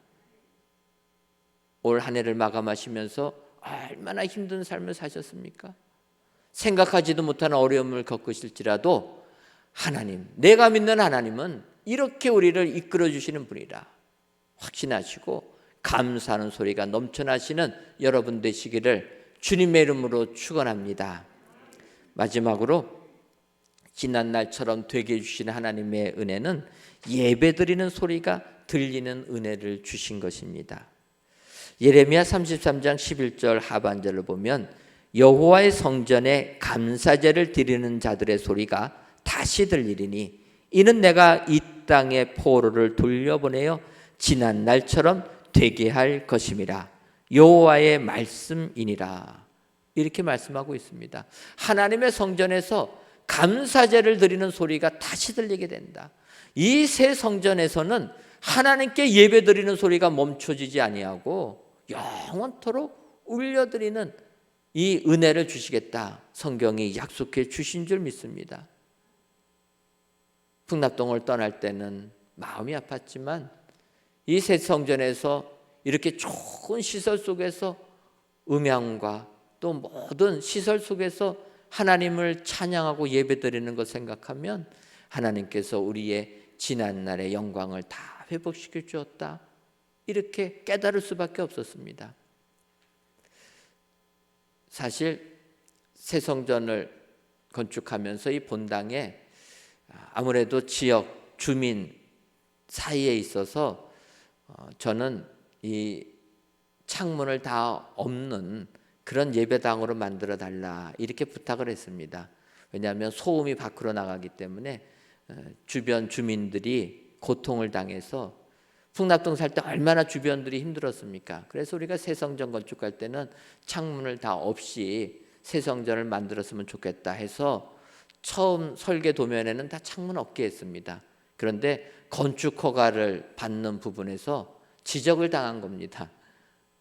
Speaker 2: 올 한 해를 마감하시면서 얼마나 힘든 삶을 사셨습니까? 생각하지도 못하는 어려움을 겪으실지라도 하나님, 내가 믿는 하나님은 이렇게 우리를 이끌어 주시는 분이라 확신하시고 감사하는 소리가 넘쳐나시는 여러분 되시기를 주님의 이름으로 축원합니다. 마지막으로 지난날처럼 되게 해주신 하나님의 은혜는 예배드리는 소리가 들리는 은혜를 주신 것입니다. 예레미야 33장 11절 하반절을 보면 여호와의 성전에 감사제를 드리는 자들의 소리가 다시 들리리니 이는 내가 이 땅에 포로를 돌려보내어 지난 날처럼 되게 할 것임이라. 여호와의 말씀이니라. 이렇게 말씀하고 있습니다. 하나님의 성전에서 감사제를 드리는 소리가 다시 들리게 된다. 이 새 성전에서는 하나님께 예배드리는 소리가 멈춰지지 아니하고 영원토록 울려드리는 이 은혜를 주시겠다. 성경이 약속해 주신 줄 믿습니다. 풍납동을 떠날 때는 마음이 아팠지만 이 새 성전에서 이렇게 좋은 시설 속에서 음향과 또 모든 시설 속에서 하나님을 찬양하고 예배드리는 것 생각하면 하나님께서 우리의 지난날의 영광을 다 회복시켜 주었다. 이렇게 깨달을 수밖에 없었습니다. 사실 새 성전을 건축하면서 이 본당에 아무래도 지역 주민 사이에 있어서 저는 이 창문을 다 없는 그런 예배당으로 만들어 달라 이렇게 부탁을 했습니다. 왜냐하면 소음이 밖으로 나가기 때문에 주변 주민들이 고통을 당해서 풍납동 살 때 얼마나 주변들이 힘들었습니까? 그래서 우리가 새 성전 건축할 때는 창문을 다 없이 새 성전을 만들었으면 좋겠다 해서 처음 설계 도면에는 다 창문 없게 했습니다. 그런데 건축 허가를 받는 부분에서 지적을 당한 겁니다.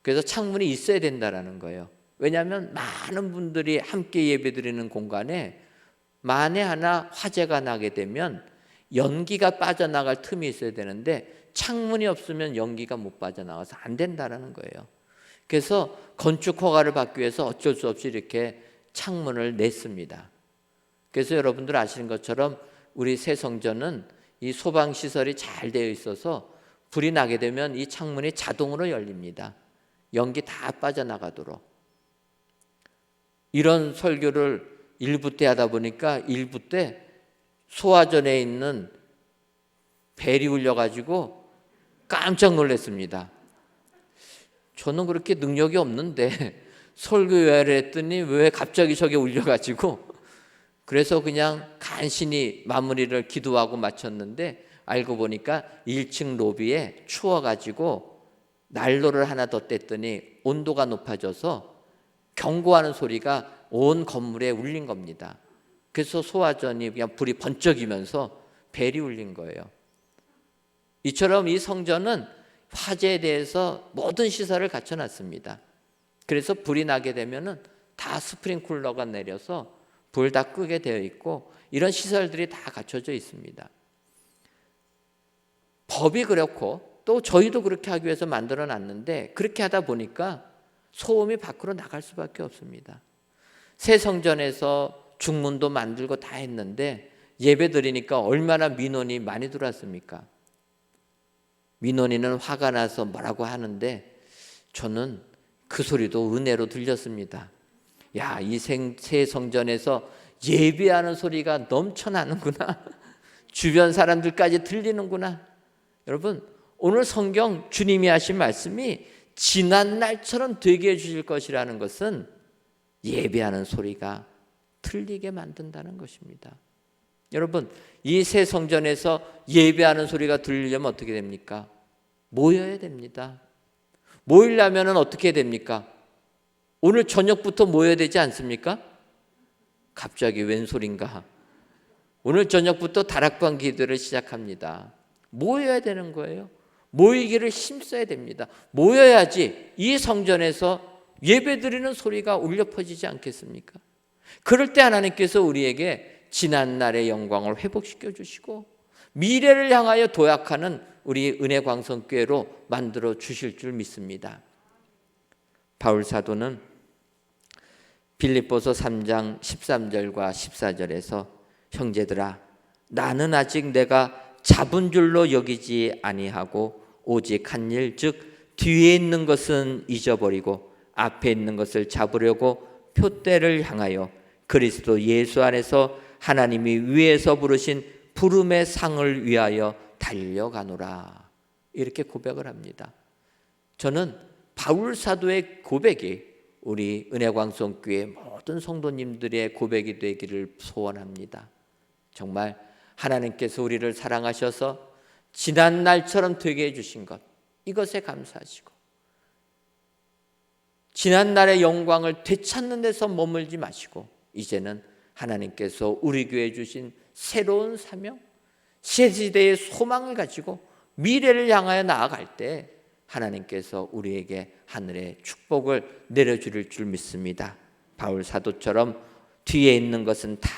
Speaker 2: 그래서 창문이 있어야 된다라는 거예요. 왜냐하면 많은 분들이 함께 예배드리는 공간에 만에 하나 화재가 나게 되면 연기가 빠져나갈 틈이 있어야 되는데 창문이 없으면 연기가 못 빠져나가서 안 된다는 거예요. 그래서 건축 허가를 받기 위해서 어쩔 수 없이 이렇게 창문을 냈습니다. 그래서 여러분들 아시는 것처럼 우리 새 성전은 이 소방시설이 잘 되어 있어서 불이 나게 되면 이 창문이 자동으로 열립니다. 연기 다 빠져나가도록. 이런 설교를 일부 때 하다 보니까 일부 때 소화전에 있는 벨이 울려가지고 깜짝 놀랐습니다. 저는 그렇게 능력이 없는데 설교회를 했더니 왜 갑자기 저게 울려가지고, 그래서 그냥 간신히 마무리를 기도하고 마쳤는데 알고 보니까 1층 로비에 추워가지고 난로를 하나 더 뗐더니 온도가 높아져서 경고하는 소리가 온 건물에 울린 겁니다. 그래서 소화전이 그냥 불이 번쩍이면서 벨이 울린 거예요. 이처럼 이 성전은 화재에 대해서 모든 시설을 갖춰놨습니다. 그래서 불이 나게 되면은 다 스프링쿨러가 내려서 불 다 끄게 되어 있고 이런 시설들이 다 갖춰져 있습니다. 법이 그렇고 또 저희도 그렇게 하기 위해서 만들어 놨는데 그렇게 하다 보니까 소음이 밖으로 나갈 수밖에 없습니다. 새 성전에서 중문도 만들고 다 했는데 예배 드리니까 얼마나 민원이 많이 들어왔습니까? 민원인은 화가 나서 뭐라고 하는데 저는 그 소리도 은혜로 들렸습니다. 야, 이 새 성전에서 예배하는 소리가 넘쳐나는구나. 주변 사람들까지 들리는구나. 여러분, 오늘 성경 주님이 하신 말씀이 지난 날처럼 되게 해주실 것이라는 것은 예배하는 소리가 틀리게 만든다는 것입니다. 여러분, 이 새 성전에서 예배하는 소리가 들리려면 어떻게 됩니까? 모여야 됩니다. 모이려면 어떻게 됩니까? 오늘 저녁부터 모여야 되지 않습니까? 갑자기 웬 소린가? 오늘 저녁부터 다락방 기도를 시작합니다. 모여야 되는 거예요. 모이기를 힘써야 됩니다. 모여야지 이 성전에서 예배드리는 소리가 울려 퍼지지 않겠습니까? 그럴 때 하나님께서 우리에게 지난날의 영광을 회복시켜 주시고 미래를 향하여 도약하는 우리 은혜광성교회로 만들어 주실 줄 믿습니다. 바울 사도는 빌립보서 3장 13절과 14절에서 형제들아, 나는 아직 내가 잡은 줄로 여기지 아니하고 오직 한 일, 즉 뒤에 있는 것은 잊어버리고 앞에 있는 것을 잡으려고 표대를 향하여 그리스도 예수 안에서 하나님이 위에서 부르신 부름의 상을 위하여 달려가노라. 이렇게 고백을 합니다. 저는 바울 사도의 고백이 우리 은혜광성교회 모든 성도님들의 고백이 되기를 소원합니다. 정말 하나님께서 우리를 사랑하셔서 지난 날처럼 되게 해주신 것, 이것에 감사하시고 지난 날의 영광을 되찾는 데서 머물지 마시고 이제는 하나님께서 우리 교회에 주신 새로운 사명, 새 시대의 소망을 가지고 미래를 향하여 나아갈 때 하나님께서 우리에게 하늘의 축복을 내려주실 줄 믿습니다. 바울 사도처럼 뒤에 있는 것은 다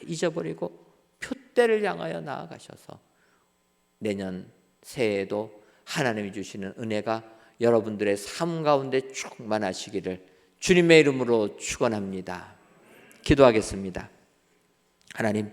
Speaker 2: 잊어버리고 표대를 향하여 나아가셔서 내년 새해에도 하나님이 주시는 은혜가 여러분들의 삶 가운데 충만하시기를 주님의 이름으로 축원합니다. 기도하겠습니다. 하나님,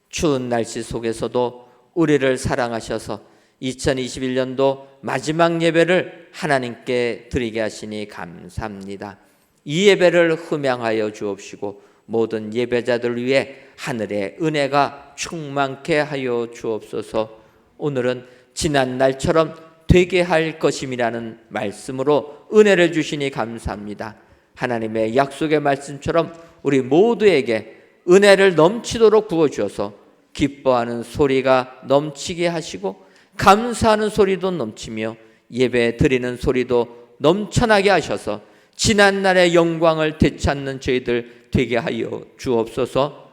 Speaker 2: 추운 날씨 속에서도 우리를 사랑하셔서 2021년도 마지막 예배를 하나님께 드리게 하시니 감사합니다. 이 예배를 흠양하여 주옵시고 모든 예배자들 위해 하늘의 은혜가 충만케 하여 주옵소서. 오늘은 지난 날처럼 되게 할 것임이라는 말씀으로 은혜를 주시니 감사합니다. 하나님의 약속의 말씀처럼 우리 모두에게 은혜를 넘치도록 부어주셔서 기뻐하는 소리가 넘치게 하시고 감사하는 소리도 넘치며 예배 드리는 소리도 넘쳐나게 하셔서 지난날의 영광을 되찾는 저희들 되게 하여 주옵소서.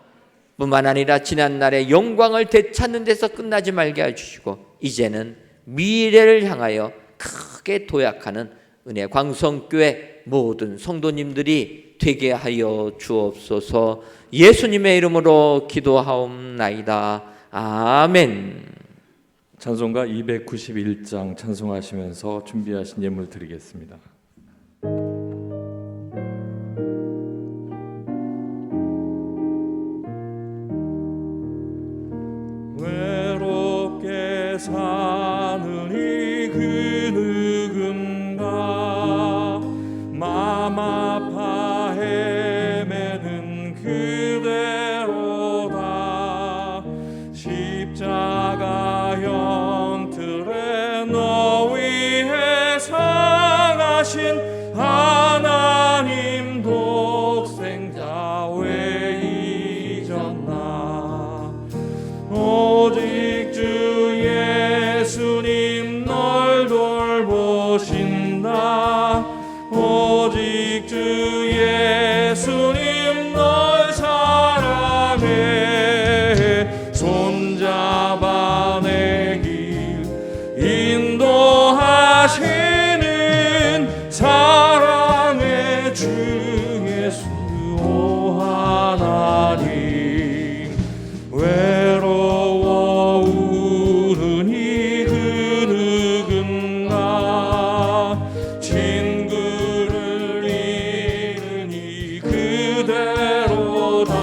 Speaker 2: 뿐만 아니라 지난날의 영광을 되찾는 데서 끝나지 말게 해주시고 이제는 미래를 향하여 크게 도약하는 은혜 광성교회 모든 성도님들이 되게 하여 주옵소서. 예수님의 이름으로 기도하옵나이다. 아멘.
Speaker 1: 찬송가 291장 찬송하시면서 준비하신 예물 드리겠습니다. 외롭게 사는 이 그 누군가 맘 아파 헤매는 그대로다. 십자가 영틀에 너 위해 상하신 하나님 독생자 왜 잊었나. 오직 주 예수님 널 돌보신다. 오직 주 예수님 널 사랑해. 손잡아 내 길 인도하시는 사랑의 주 예수. 오 하나님 외로워 우는 이 그 누군가 친구를 잃은 이 그대로다.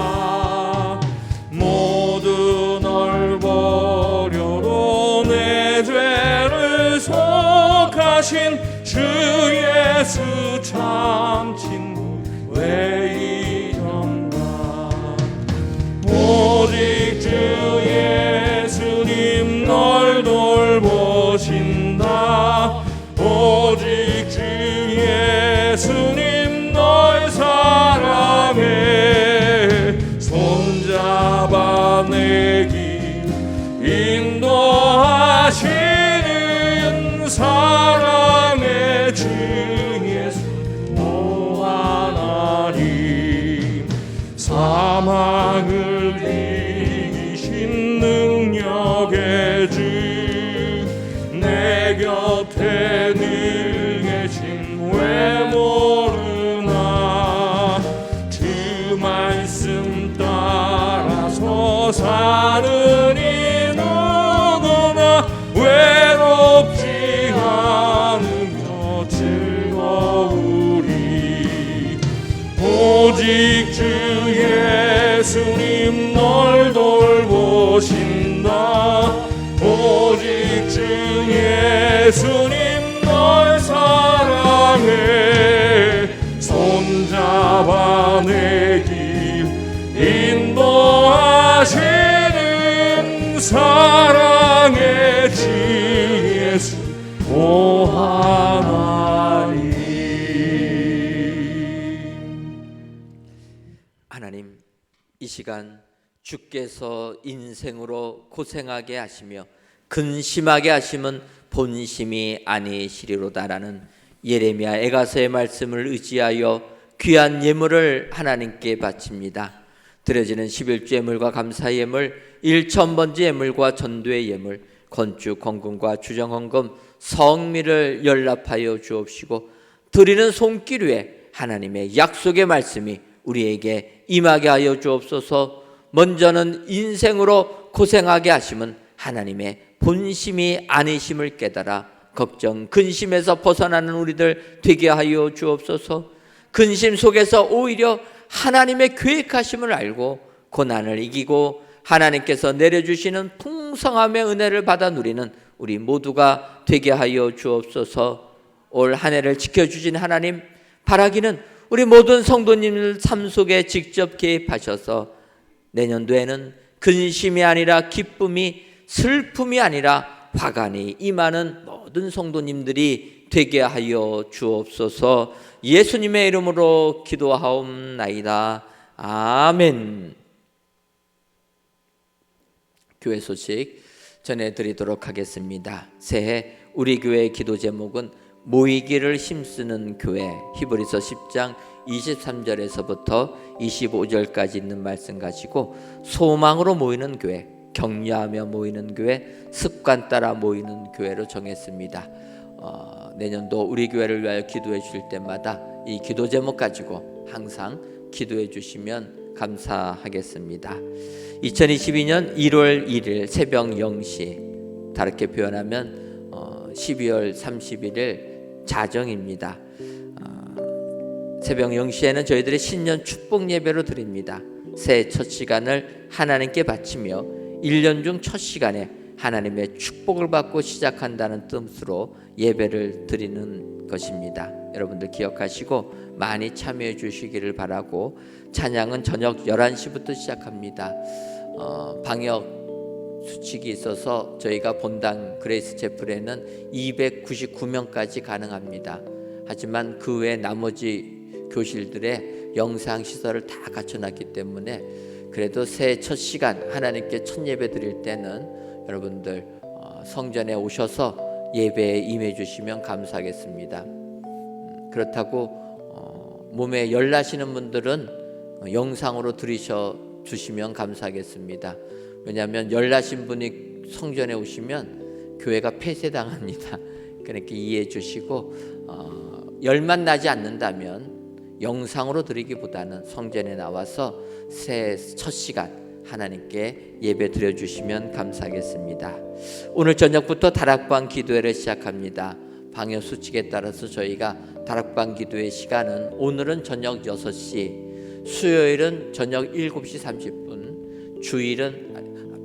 Speaker 1: 모두 널 버려도 내 죄를 속하신 주 예수 참 친구 왜 잊었나. 오직 주 예수님 널 돌보신다. 오직 주 예수님 널 사랑해. 손잡아 내 길 인도하시는 사랑의 주 예수. 오 하나님 사망을 이기신 능력의 주. 내 곁에 늘 계신 왜 모르나. 주 말씀 따라서 사는 이 누구나 외롭지 않으며 즐거우리. 오직 주 예수님 널 돌보신다. 오직 주 예수님 널 사랑해. 손잡아 내 길 인도하시는 사랑의 주 예수. 오 하나님.
Speaker 2: 하나님, 이 시간 주께서 인생으로 고생하게 하시며 근심하게 하심은 본심이 아니시리로다라는 예레미야 에가서의 말씀을 의지하여 귀한 예물을 하나님께 바칩니다. 드려지는 11주 예물과 감사 예물, 일천번제 예물과 전도의 예물, 건축 헌금과 주정 헌금, 성미를 연락하여 주옵시고 드리는 손길 위에 하나님의 약속의 말씀이 우리에게 임하게 하여 주옵소서. 먼저는 인생으로 고생하게 하심은 하나님의 본심이 아니심을 깨달아 걱정, 근심에서 벗어나는 우리들 되게 하여 주옵소서. 근심 속에서 오히려 하나님의 계획하심을 알고 고난을 이기고 하나님께서 내려주시는 풍성함의 은혜를 받아 누리는 우리 모두가 되게 하여 주옵소서. 올 한 해를 지켜주신 하나님, 바라기는 우리 모든 성도님들 삶 속에 직접 개입하셔서 내년도에는 근심이 아니라 기쁨이, 슬픔이 아니라 화관이 임하는 모든 성도님들이 되게 하여 주옵소서. 예수님의 이름으로 기도하옵나이다. 아멘. 교회 소식, 전해드리도록 하겠습니다. 새해 우리 교회의 기도 제목은 모이기를 힘쓰는 교회, 히브리서 10장 23절에서부터 25절까지 있는 말씀 가지고 소망으로 모이는 교회, 격려하며 모이는 교회, 습관 따라 모이는 교회로 정했습니다. 내년도 우리 교회를 위하여 기도해 주실 때마다 이 기도 제목 가지고 항상 기도해 주시면 감사하겠습니다. 2022년 1월 1일 새벽 0시, 다르게 표현하면 12월 31일 자정입니다. 새벽 0시에는 저희들의 신년 축복 예배로 드립니다. 새해 첫 시간을 하나님께 바치며 1년 중 첫 시간에 하나님의 축복을 받고 시작한다는 뜻으로 예배를 드리는 것입니다. 여러분들 기억하시고 많이 참여해 주시기를 바라고, 찬양은 저녁 11시부터 시작합니다. 방역 수칙이 있어서 저희가 본당 그레이스 채플에는 299명까지 가능합니다. 하지만 그 외 나머지 교실들의 영상 시설을 다 갖춰놨기 때문에 그래도 새해 첫 시간 하나님께 첫 예배 드릴 때는 여러분들 성전에 오셔서 예배에 임해 주시면 감사하겠습니다. 그렇다고 몸에 열 나시는 분들은 영상으로 들으셔 주시면 감사하겠습니다. 왜냐하면 열 나신 분이 성전에 오시면 교회가 폐쇄당합니다. 그러니까 이해해 주시고, 열만 나지 않는다면 영상으로 드리기보다는 성전에 나와서 새해 첫 시간 하나님께 예배 드려주시면 감사하겠습니다. 오늘 저녁부터 다락방 기도회를 시작합니다. 방역 수칙에 따라서 저희가 다락방 기도회 시간은 오늘은 저녁 6시, 수요일은 저녁 7시 30분,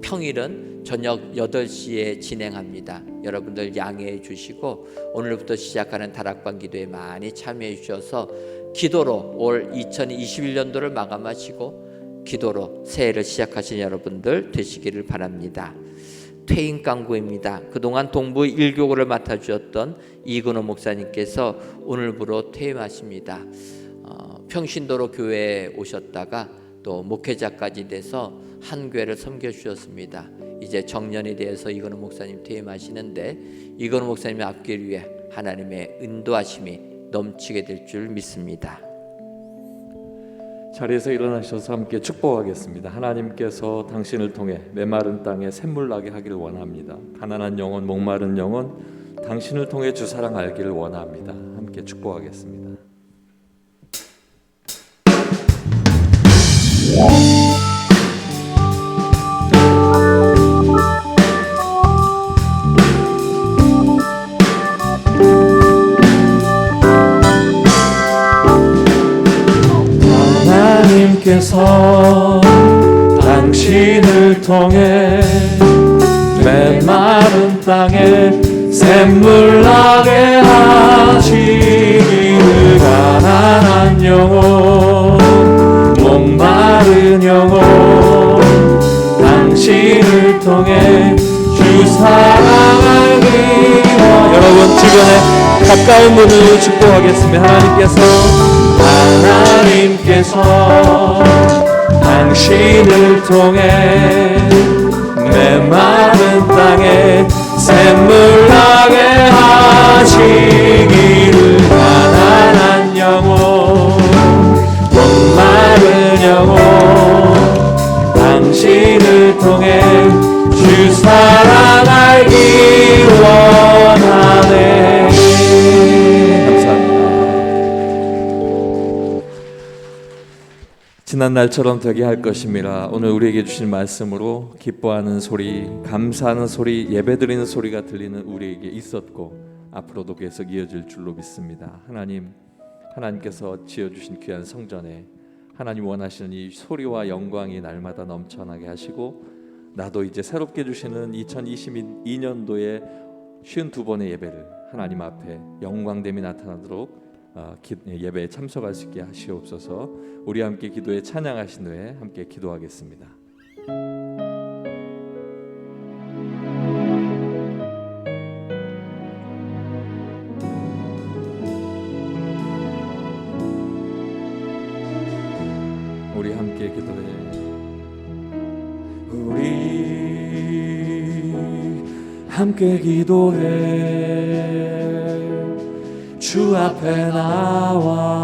Speaker 2: 평일은 저녁 8시에 진행합니다. 여러분들 양해해 주시고 오늘부터 시작하는 다락방 기도에 많이 참여해 주셔서 기도로 올 2021년도를 마감하시고 기도로 새해를 시작하신 여러분들 되시기를 바랍니다. 퇴임 강구입니다. 그동안 동부 1교구를 맡아주셨던 이근호 목사님께서 오늘부로 퇴임하십니다. 평신도로 교회에 오셨다가 또 목회자까지 돼서 한 교회를 섬겨주셨습니다. 이제 정년이 되어서 이근호 목사님 퇴임하시는데, 이근호 목사님의 앞길 위해 하나님의 인도하심이 넘치게 될 줄 믿습니다.
Speaker 1: 자리에서 일어나셔서 함께 축복하겠습니다. 하나님께서 당신을 통해 메마른 땅에 샘물 나게 하기를 원합니다. 가난한 영혼, 목마른 영혼, 당신을 통해 주 사랑 알기를 원합니다. 함께 축복하겠습니다. 하나님께서 당신을 통해 메마른 땅에 샘물 나게 하시기를, 가난한 영혼, 목마른 영혼, 당신을 통해 주 사랑하기 원합니다. 여러분 주변에 가까운 분을 축복하겠습니다. 하나님께서 당신을 통해 메마른 땅에 샘물 나게 하시기를, 가난한 영혼, 목마른 영혼, 당신을 통해 주 사랑 알기 원하네. 감사합니다. 지난 날처럼 되게 할 것임이라. 오늘 우리에게 주신 말씀으로 기뻐하는 소리, 감사하는 소리, 예배드리는 소리가 들리는 우리에게 있었고 앞으로도 계속 이어질 줄로 믿습니다. 하나님께서 지어주신 귀한 성전에 하나님 원하시는 이 소리와 영광이 날마다 넘쳐나게 하시고, 나도 이제 새롭게 주시는 2022년도에 52번의 예배를 하나님 앞에 영광됨이 나타나도록 예배에 참석할 수 있게 하시옵소서. 우리 함께 기도에 찬양하신 후에 함께 기도하겠습니다. 우리 함께 기도해. 우리 함께 기도해 주 앞에 나와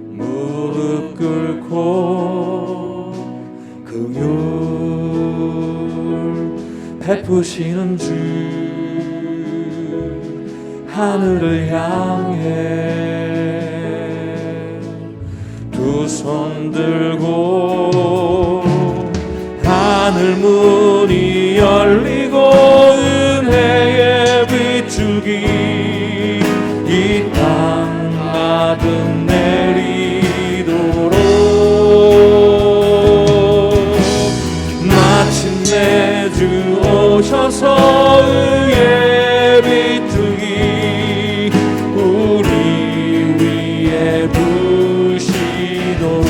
Speaker 1: 무릎 꿇고 긍휼 베푸시는 주 하늘을 향해 두 손 들고 하늘 문이 열리고 은혜의 비추기 이 땅 가득 내리도록 마침내 주 오셔서 의의 비추기 우리 위에 부시도록.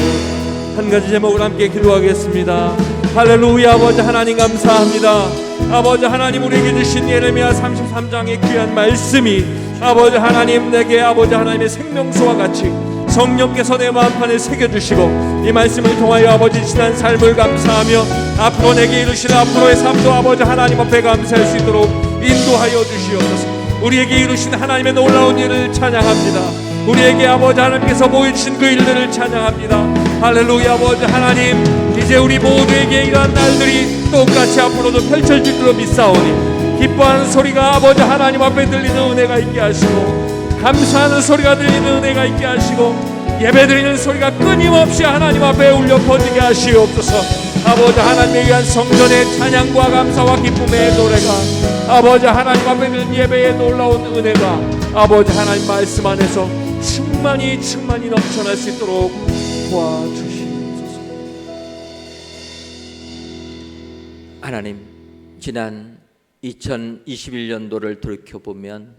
Speaker 1: 한 가지 제목을 함께 기도하겠습니다. 할렐루야. 아버지 하나님 감사합니다. 아버지 하나님 우리에게 주신 예레미야 33장의 귀한 말씀이 아버지 하나님 내게 아버지 하나님의 생명수와 같이 성령께서 내 마음판에 새겨주시고 이 말씀을 통하여 아버지 지난 삶을 감사하며 앞으로 내게 이루실 앞으로의 삶도 아버지 하나님 앞에 감사할 수 있도록 인도하여 주시옵소서. 우리에게 이루신 하나님의 놀라운 일을 찬양합니다. 우리에게 아버지 하나님께서 보여주신 그 일들을 찬양합니다. 할렐루야. 아버지 하나님 이제 우리 모두에게 이러한 날들이 똑같이 앞으로도 펼쳐질 줄로 믿사오니 기뻐하는 소리가 아버지 하나님 앞에 들리는 은혜가 있게 하시고 감사하는 소리가 들리는 은혜가 있게 하시고 예배드리는 소리가 끊임없이 하나님 앞에 울려 퍼지게 하시옵소서. 아버지 하나님에 의한 성전의 찬양과 감사와 기쁨의 노래가 아버지 하나님 앞에 드는 예배의 놀라운 은혜가 아버지 하나님 말씀 안에서 충만히 넘쳐날 수 있도록 도와주시옵소서.
Speaker 2: 하나님, 지난 2021년도를 돌이켜보면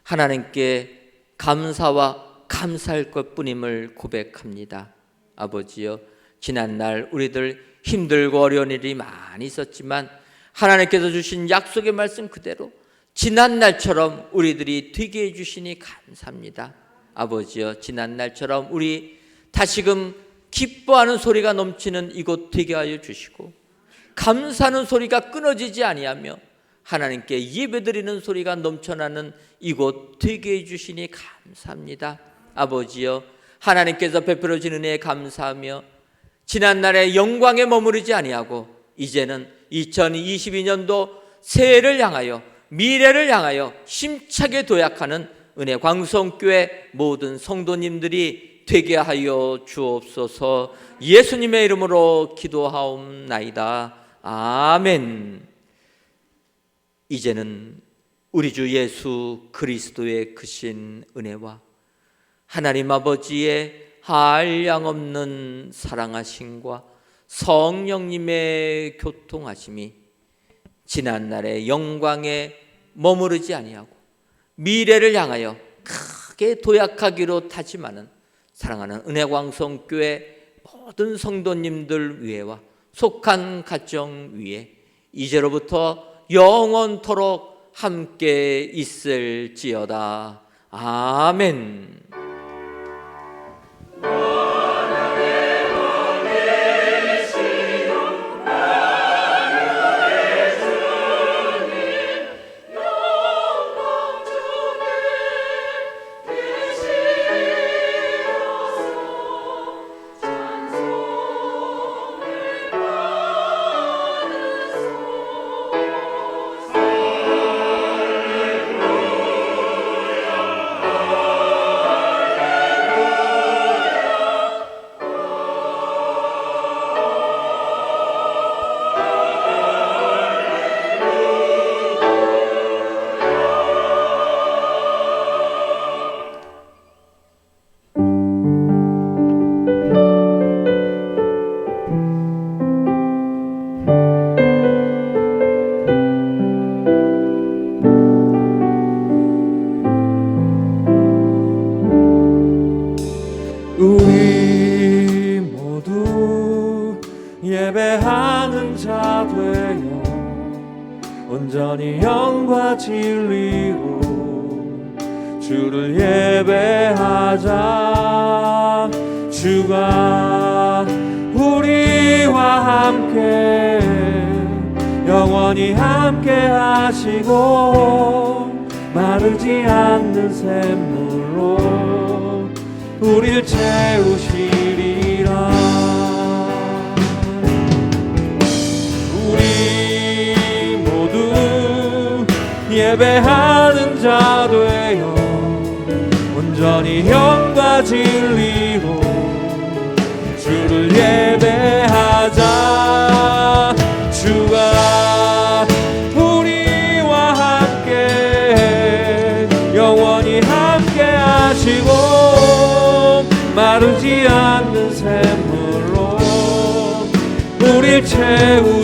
Speaker 2: 하나님께 감사와 감사할 것뿐임을 고백합니다. 아버지여, 지난날 우리들 힘들고 어려운 일이 많이 있었지만 하나님께서 주신 약속의 말씀 그대로 지난날처럼 우리들이 되게 해주시니 감사합니다. 아버지여, 지난날처럼 우리 다시금 기뻐하는 소리가 넘치는 이곳 되게 하여 주시고 감사하는 소리가 끊어지지 아니하며 하나님께 예배드리는 소리가 넘쳐나는 이곳 되게 해주시니 감사합니다. 아버지여, 하나님께서 베풀어진 은혜에 감사하며 지난날의 영광에 머무르지 아니하고 이제는 2022년도 새해를 향하여 미래를 향하여 힘차게 도약하는 은혜 광성교회 모든 성도님들이 되게 하여 주옵소서. 예수님의 이름으로 기도하옵나이다. 아멘. 이제는 우리 주 예수 그리스도의 크신 은혜와 하나님 아버지의 한량없는 사랑하심과 성령님의 교통하심이 지난날의 영광에 머무르지 아니하고 미래를 향하여 크게 도약하기로 다짐하는 사랑하는 은혜광성교회 모든 성도님들 위에와 속한 가정 위에 이제로부터 영원토록 함께 있을지어다. 아멘.
Speaker 1: 우리 모두 예배하는 자 되어 온전히 영과 진리로 주를 예배하자. 주가 우리와 함께 영원히 함께 하시고 마르지 않는 샘물로 우릴 채우시리라. 우리 모두 예배하는 자 되어 온전히 영과 진리로 주를 예배하자. 주가 우리와 함께 영원히 함께 하시고 마르지 않는 샘물로 우릴 채우